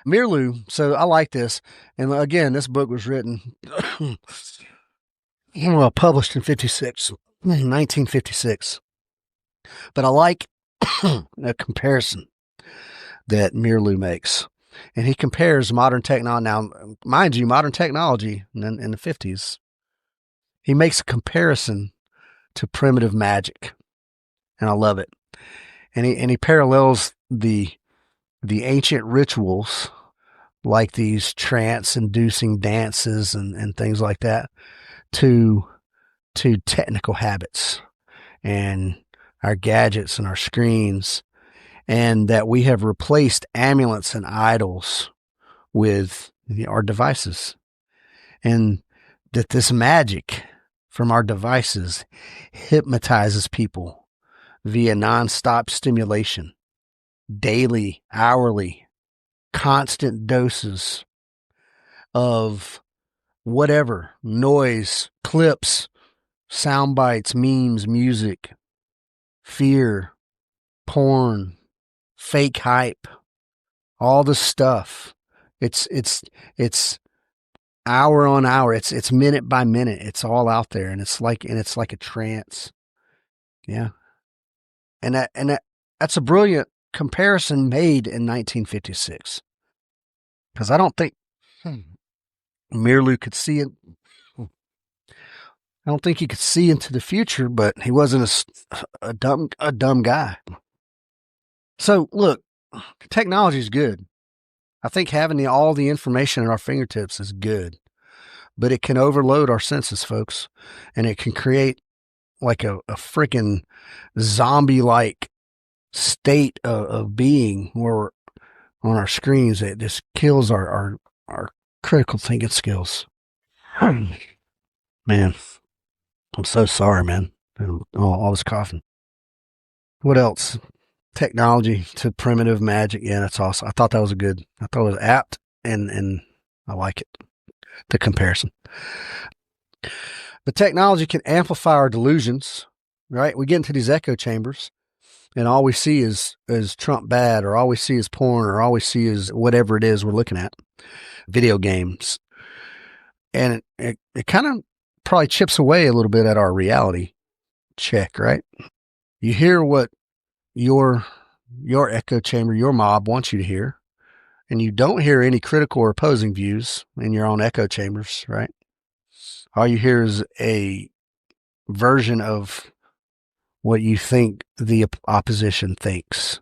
Meerloo, so I like this. And again, this book was written, published in 1956. But I like a comparison that Meerloo makes. And he compares modern technology. Now, mind you, modern technology in the 50s, he makes a comparison to primitive magic. And I love it. And he parallels the ancient rituals, like these trance-inducing dances and things like that, to technical habits and our gadgets and our screens, and that we have replaced amulets and idols with our devices, and that this magic from our devices hypnotizes people via nonstop stimulation, daily, hourly, constant doses of whatever, noise, clips, sound bites, memes, music, fear, porn, fake hype, all the stuff. It's hour on hour. It's minute by minute. It's all out there, and it's like a trance. Yeah. And that's a brilliant comparison made in 1956. Because I don't think Meerloo could see it. I don't think he could see into the future, but he wasn't a dumb guy. So look, technology is good. I think having all the information at our fingertips is good, but it can overload our senses, folks, and it can create like a freaking zombie-like state of being where we're on our screens. It just kills our critical thinking skills. Man, I'm so sorry, man. All this coughing. What else? Technology to primitive magic. Yeah, that's awesome. I thought that was I thought it was apt, and I like it. The comparison. But technology can amplify our delusions, right? We get into these echo chambers, and all we see is Trump bad, or all we see is porn, or all we see is whatever it is we're looking at, video games. And it kind of probably chips away a little bit at our reality check, right? You hear what your echo chamber, your mob wants you to hear, and you don't hear any critical or opposing views in your own echo chambers, right? All you hear is a version of what you think the opposition thinks.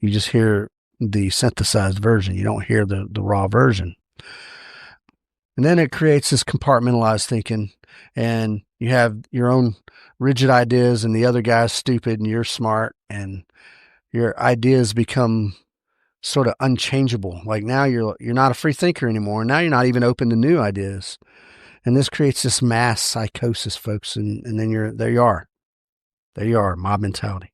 You just hear the synthesized version. You don't hear the raw version. And then it creates this compartmentalized thinking, and you have your own rigid ideas, and the other guy's stupid, and you're smart, and your ideas become sort of unchangeable. Like now you're not a free thinker anymore. Now you're not even open to new ideas. And this creates this mass psychosis, folks. And then there you are, mob mentality.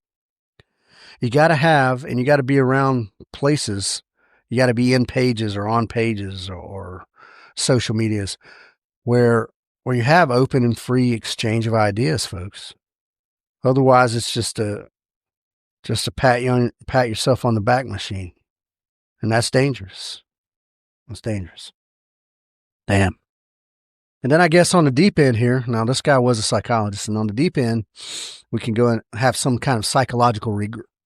You got to have, and you got to be around places. You got to be in pages or on pages or social medias where you have open and free exchange of ideas, folks. Otherwise, it's just a pat yourself on the back machine, and that's dangerous. That's dangerous. Damn. And then I guess on the deep end here, now this guy was a psychologist, and on the deep end, we can go and have some kind of psychological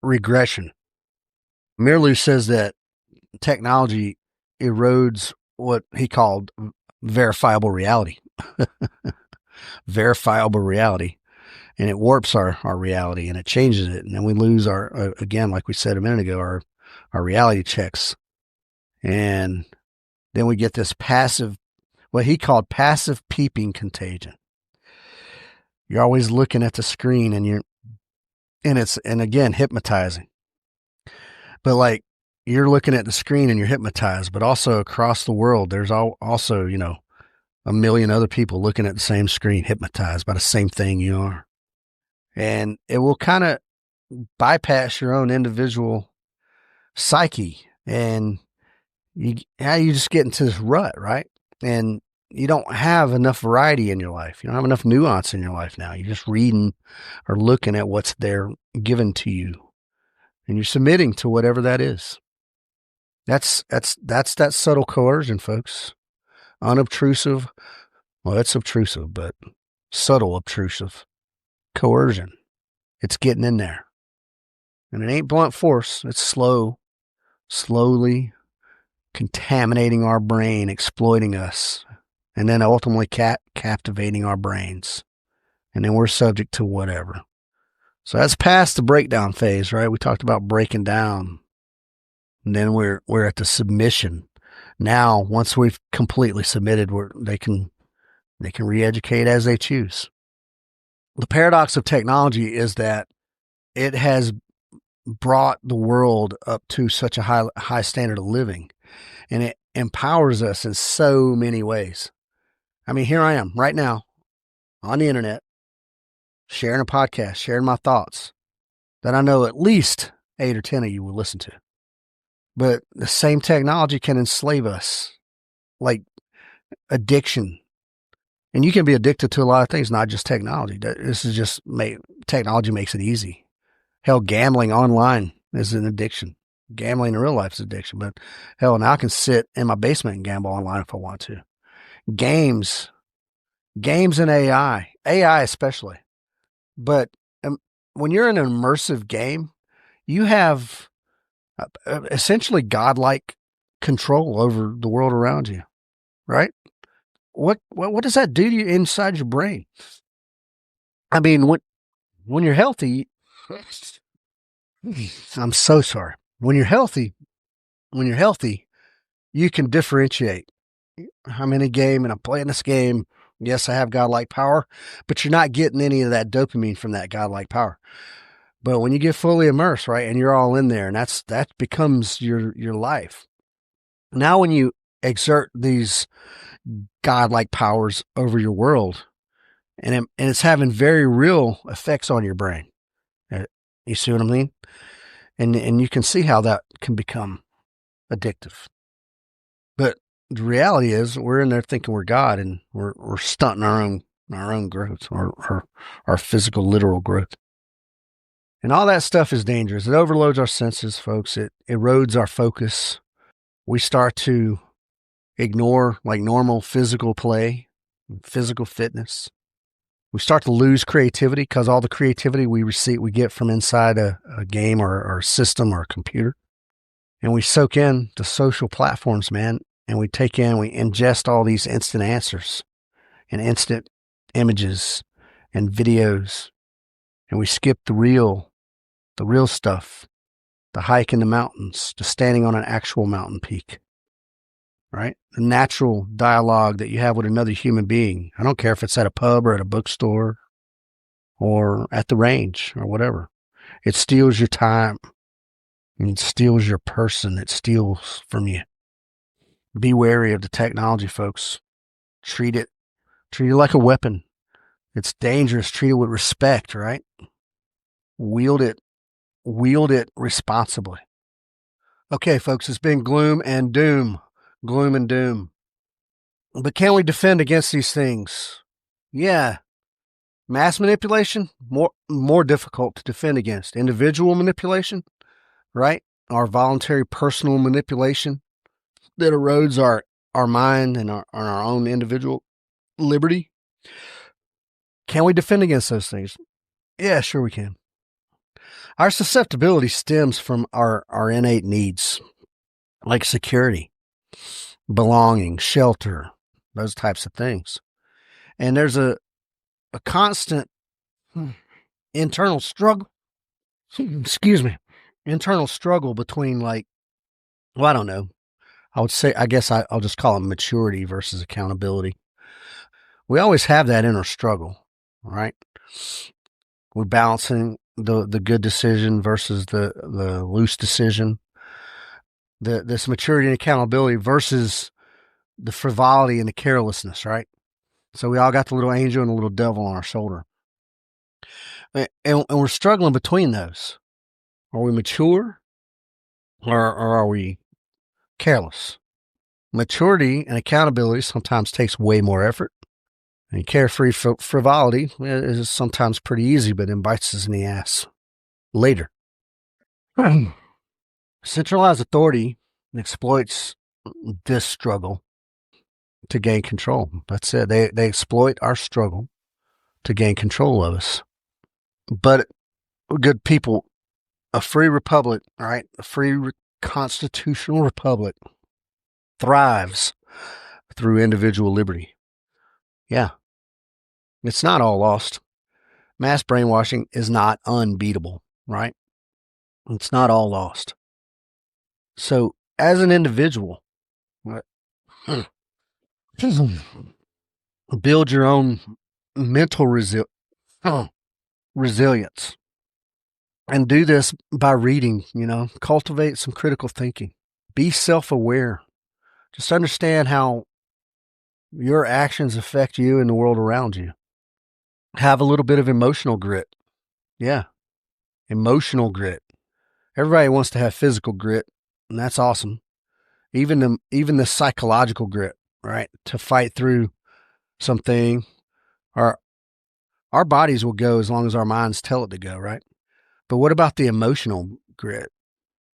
regression. Meerloo says that technology erodes what he called verifiable reality. Verifiable reality. And it warps our reality, and it changes it. And then we lose our, again, like we said a minute ago, our reality checks. And then we get this passive, what he called passive peeping contagion. You're always looking at the screen, and it's again, hypnotizing. But like, you're looking at the screen and you're hypnotized, but also across the world, there's also, a million other people looking at the same screen, hypnotized by the same thing you are. And it will kind of bypass your own individual psyche, and you just get into this rut, right? And you don't have enough variety in your life. You don't have enough nuance in your life now. You're just reading or looking at what's there given to you, and you're submitting to whatever that is. That's that subtle coercion, folks. Unobtrusive. Well, it's obtrusive, but subtle obtrusive coercion. It's getting in there. And it ain't blunt force. It's slowly contaminating our brain, exploiting us, and then ultimately captivating our brains. And then we're subject to whatever. So that's past the breakdown phase, right? We talked about breaking down. And then we're at the submission. Now, once we've completely submitted, they can re-educate as they choose. The paradox of technology is that it has brought the world up to such a high standard of living, and it empowers us in so many ways. I mean, here I am right now on the internet, sharing a podcast, sharing my thoughts that I know at least 8 or 10 of you will listen to. But the same technology can enslave us, like addiction. And you can be addicted to a lot of things, not just technology. This is just technology makes it easy. Hell, gambling online is an addiction. Gambling in real life is addiction. But hell, now I can sit in my basement and gamble online if I want to. Games and AI especially. But when you're in an immersive game, you have essentially godlike control over the world around you, right? What does that do to you inside your brain? I mean, when you're healthy, I'm so sorry. When you're healthy, you can differentiate. I'm in a game and I'm playing this game. Yes, I have godlike power, but you're not getting any of that dopamine from that godlike power. But when you get fully immersed, right, and you're all in there, and that becomes your life. Now, when you exert these godlike powers over your world, and it's having very real effects on your brain. You see what I mean? And you can see how that can become addictive. But the reality is, we're in there thinking we're God, and we're stunting our own growth, or our physical, literal growth. And all that stuff is dangerous. It overloads our senses, folks. It erodes our focus. We start to ignore like normal physical play, physical fitness. We start to lose creativity because all the creativity we get from inside a game or a system or a computer. And we soak in the social platforms, man, and we ingest all these instant answers and instant images and videos. And we skip the real stuff, the hike in the mountains, the standing on an actual mountain peak, right? The natural dialogue that you have with another human being. I don't care if it's at a pub or at a bookstore or at the range or whatever. It steals your time. It steals your person. It steals from you. Be wary of the technology, folks. Treat it like a weapon. It's dangerous. Treat it with respect, right? Wield it responsibly. Okay, folks, it's been gloom and doom. Gloom and doom. But can we defend against these things? Yeah. Mass manipulation, more difficult to defend against. Individual manipulation, right? Our voluntary personal manipulation that erodes our mind and our own individual liberty. Can we defend against those things? Yeah, sure we can. Our susceptibility stems from our innate needs, like security, belonging, shelter, those types of things. And there's a constant internal struggle. Excuse me. Internal struggle between I don't know. I guess I'll just call it maturity versus accountability. We always have that inner struggle, right? We're balancing the good decision versus the loose decision. This maturity and accountability versus the frivolity and the carelessness, right? So we all got the little angel and the little devil on our shoulder. And we're struggling between those. Are we mature or are we careless? Maturity and accountability sometimes takes way more effort. And carefree frivolity is sometimes pretty easy, but then bites us in the ass later. Centralized authority exploits this struggle to gain control. That's it. They exploit our struggle to gain control of us. But good people, a free republic, right? A free constitutional republic thrives through individual liberty. Yeah. It's not all lost. Mass brainwashing is not unbeatable, right? It's not all lost. So, as an individual, build your own mental resilience. And do this by reading, cultivate some critical thinking. Be self-aware. Just understand how your actions affect you and the world around you. Have a little bit of emotional grit. Yeah. Emotional grit. Everybody wants to have physical grit, and that's awesome. Even the psychological grit, right? To fight through something. Our bodies will go as long as our minds tell it to go, right? But what about the emotional grit?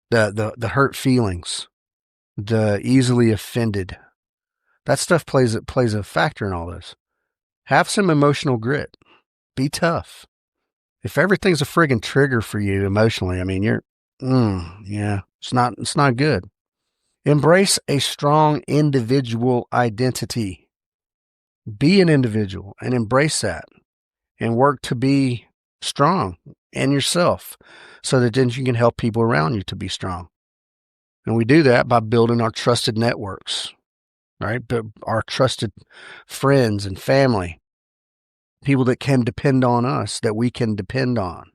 The hurt feelings, the easily offended. That stuff plays a factor in all this. Have some emotional grit. Be tough. If everything's a friggin' trigger for you emotionally, I mean, it's not good. Embrace a strong individual identity. Be an individual and embrace that and work to be strong in yourself so that then you can help people around you to be strong. And we do that by building our trusted networks, right? But our trusted friends and family, people that can depend on us, that we can depend on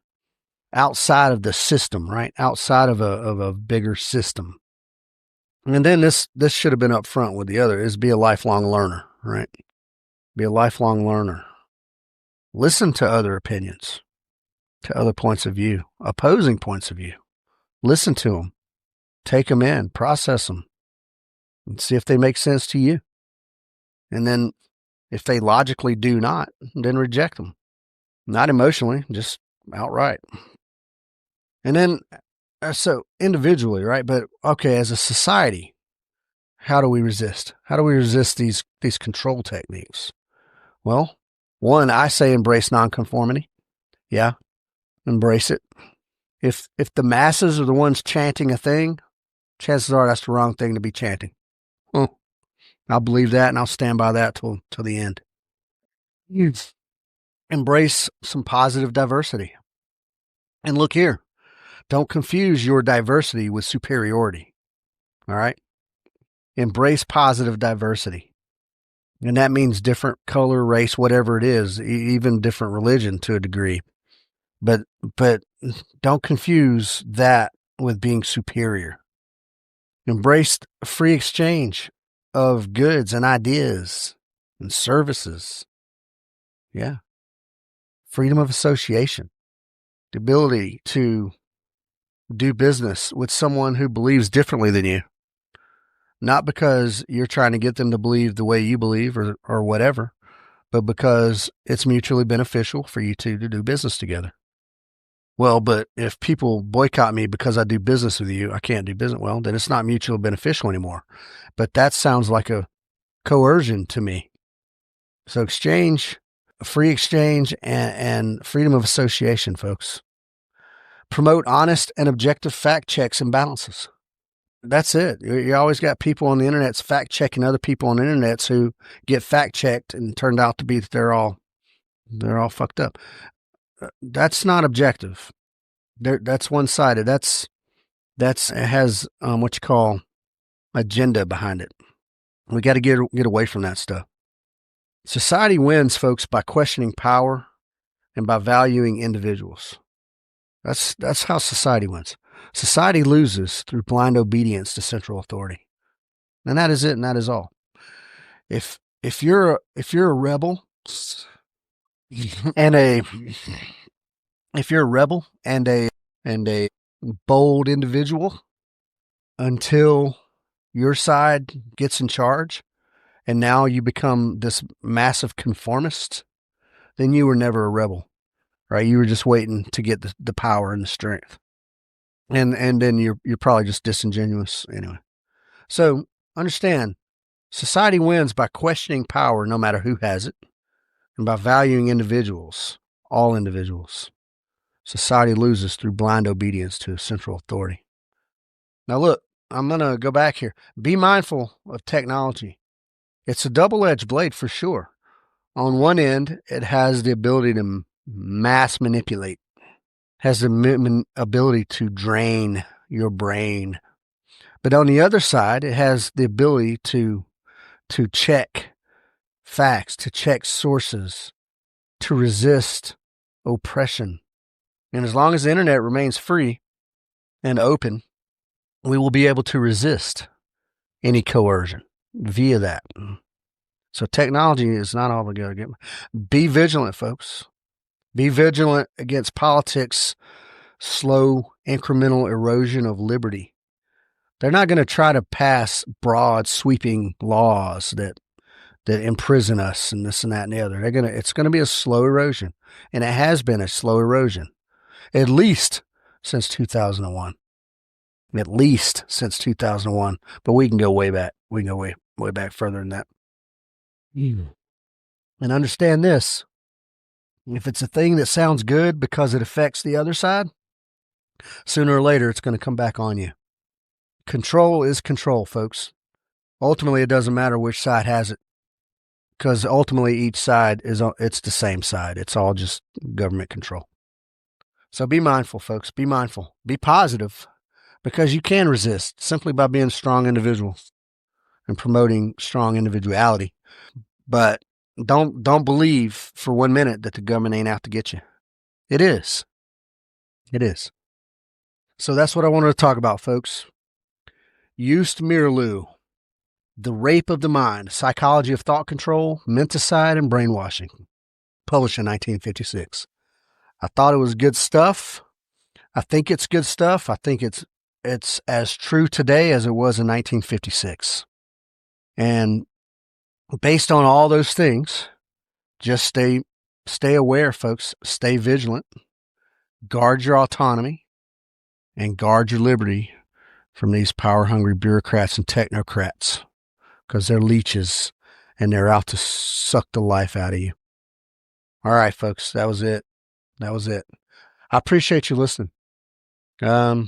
outside of the system, right? Outside of a bigger system. And then this should have been up front with the other, is be a lifelong learner, right? Be a lifelong learner. Listen to other opinions, to other points of view, opposing points of view. Listen to them. Take them in, process them, and see if they make sense to you. And then if they logically do not, then reject them. Not emotionally, just outright. And then, so individually, right? But okay, as a society, how do we resist? How do we resist these control techniques? Well, One, I say embrace nonconformity. Yeah, embrace it. If the masses are the ones chanting a thing, chances are that's the wrong thing to be chanting. Well, I'll believe that and I'll stand by that till the end. Embrace some positive diversity. And look here, don't confuse your diversity with superiority. All right? Embrace positive diversity. And that means different color, race, whatever it is, even different religion to a degree. But don't confuse that with being superior. Embrace free exchange of goods and ideas and services. Yeah. Freedom of association. The ability to do business with someone who believes differently than you. Not because you're trying to get them to believe the way you believe or whatever, but because it's mutually beneficial for you two to do business together. Well, but if people boycott me because I do business with you, I can't do business. Well, then it's not mutually beneficial anymore. But that sounds like a coercion to me. So free exchange and freedom of association, folks. Promote honest and objective fact checks and balances. That's it. You always got people on the internet fact checking other people on the internet who get fact checked and turned out to be that they're all fucked up. That's not objective. That's one sided. It has what you call agenda behind it. We got to get away from that stuff. Society wins, folks, by questioning power and by valuing individuals. That's how society wins. Society loses through blind obedience to central authority. And that is it, and that is all. If you're a rebel and a bold individual until your side gets in charge and now you become this massive conformist, then you were never a rebel, right? You were just waiting to get the power and the strength. And then you're probably just disingenuous anyway. So understand, society wins by questioning power no matter who has it, and by valuing individuals, all individuals. Society loses through blind obedience to central authority. Now look, I'm going to go back here. Be mindful of technology. It's a double-edged blade for sure. On one end, it has the ability to mass manipulate, has the ability to drain your brain. But on the other side, it has the ability to check facts, to check sources, to resist oppression. And as long as the internet remains free and open, we will be able to resist any coercion via that. So technology is not all we got to get. Be vigilant, folks. Be vigilant against politics' slow, incremental erosion of liberty. They're not going to try to pass broad, sweeping laws that imprison us and this and that and the other. It's going to be a slow erosion, and it has been a slow erosion, at least since 2001. At least since 2001, but we can go way back. We can go way back further than that. And understand this: if it's a thing that sounds good because it affects the other side, sooner or later it's going to come back on you. Control is control, folks. Ultimately, it doesn't matter which side has it, because ultimately each side it's the same side. It's all just government control. So be mindful, folks. Be mindful. Be positive, because you can resist simply by being strong individuals and promoting strong individuality. But don't believe for 1 minute that the government ain't out to get you. It is. It is. So that's what I wanted to talk about, folks. Joost Meerloo, The Rape of the Mind, Psychology of Thought Control, Menticide, and Brainwashing, published in 1956. I thought it was good stuff. I think it's good stuff. I think it's as true today as it was in 1956. And based on all those things, just stay aware, folks. Stay vigilant. Guard your autonomy and guard your liberty from these power-hungry bureaucrats and technocrats, because they're leeches and they're out to suck the life out of you. All right, folks, that was it. That was it. I appreciate you listening. I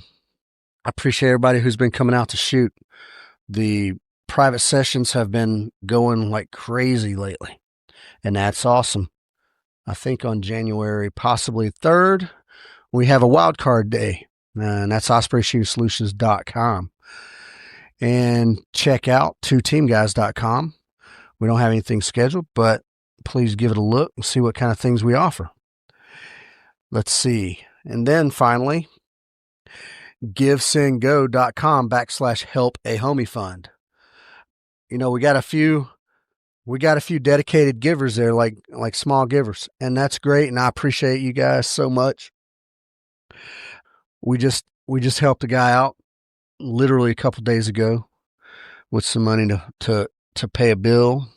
appreciate everybody who's been coming out to shoot. The private sessions have been going like crazy lately, and that's awesome. I think on January, possibly 3rd, we have a wild card day, and that's ospreyshootingsolutions.com. And check out twoteamguys.com. We don't have anything scheduled, but please give it a look and see what kind of things we offer. Let's see. And then finally, givesendgo.com/help a homie fund. You know, we got a few dedicated givers there, like small givers, and that's great. And I appreciate you guys so much. We just helped a guy out literally a couple days ago with some money to pay a bill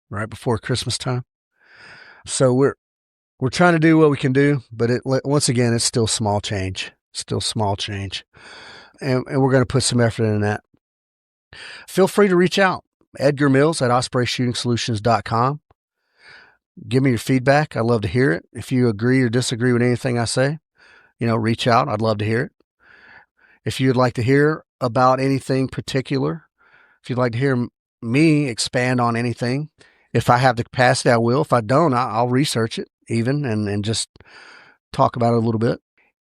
right before Christmas time. So we're trying to do what we can do, but once again, it's still small change. Still small change. And we're going to put some effort in that. Feel free to reach out. Edgar Mills at ospreyshootingsolutions.com. Give me your feedback. I'd love to hear it. If you agree or disagree with anything I say, reach out. I'd love to hear it. If you'd like to hear about anything particular, if you'd like to hear me expand on anything, if I have the capacity, I will. If I don't, I'll research it even and just talk about it a little bit.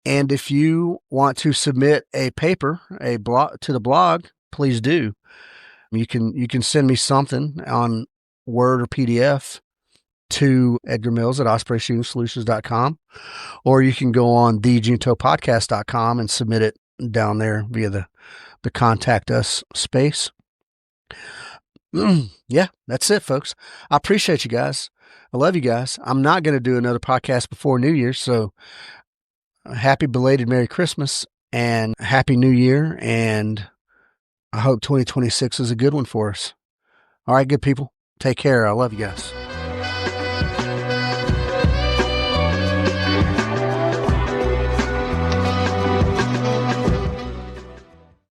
And if you want to submit a paper, a blog to the blog, please do. You can send me something on Word or PDF to Edgar Mills at ospreyshootingsolutions.com, or you can go on thejuntopodcast.com and submit it down there via the contact us space. Yeah, that's it, folks. I appreciate you guys. I love you guys. I'm not going to do another podcast before New Year's, so happy belated Merry Christmas and Happy New Year, and I hope 2026 is a good one for us. All right, good people. Take care. I love you guys.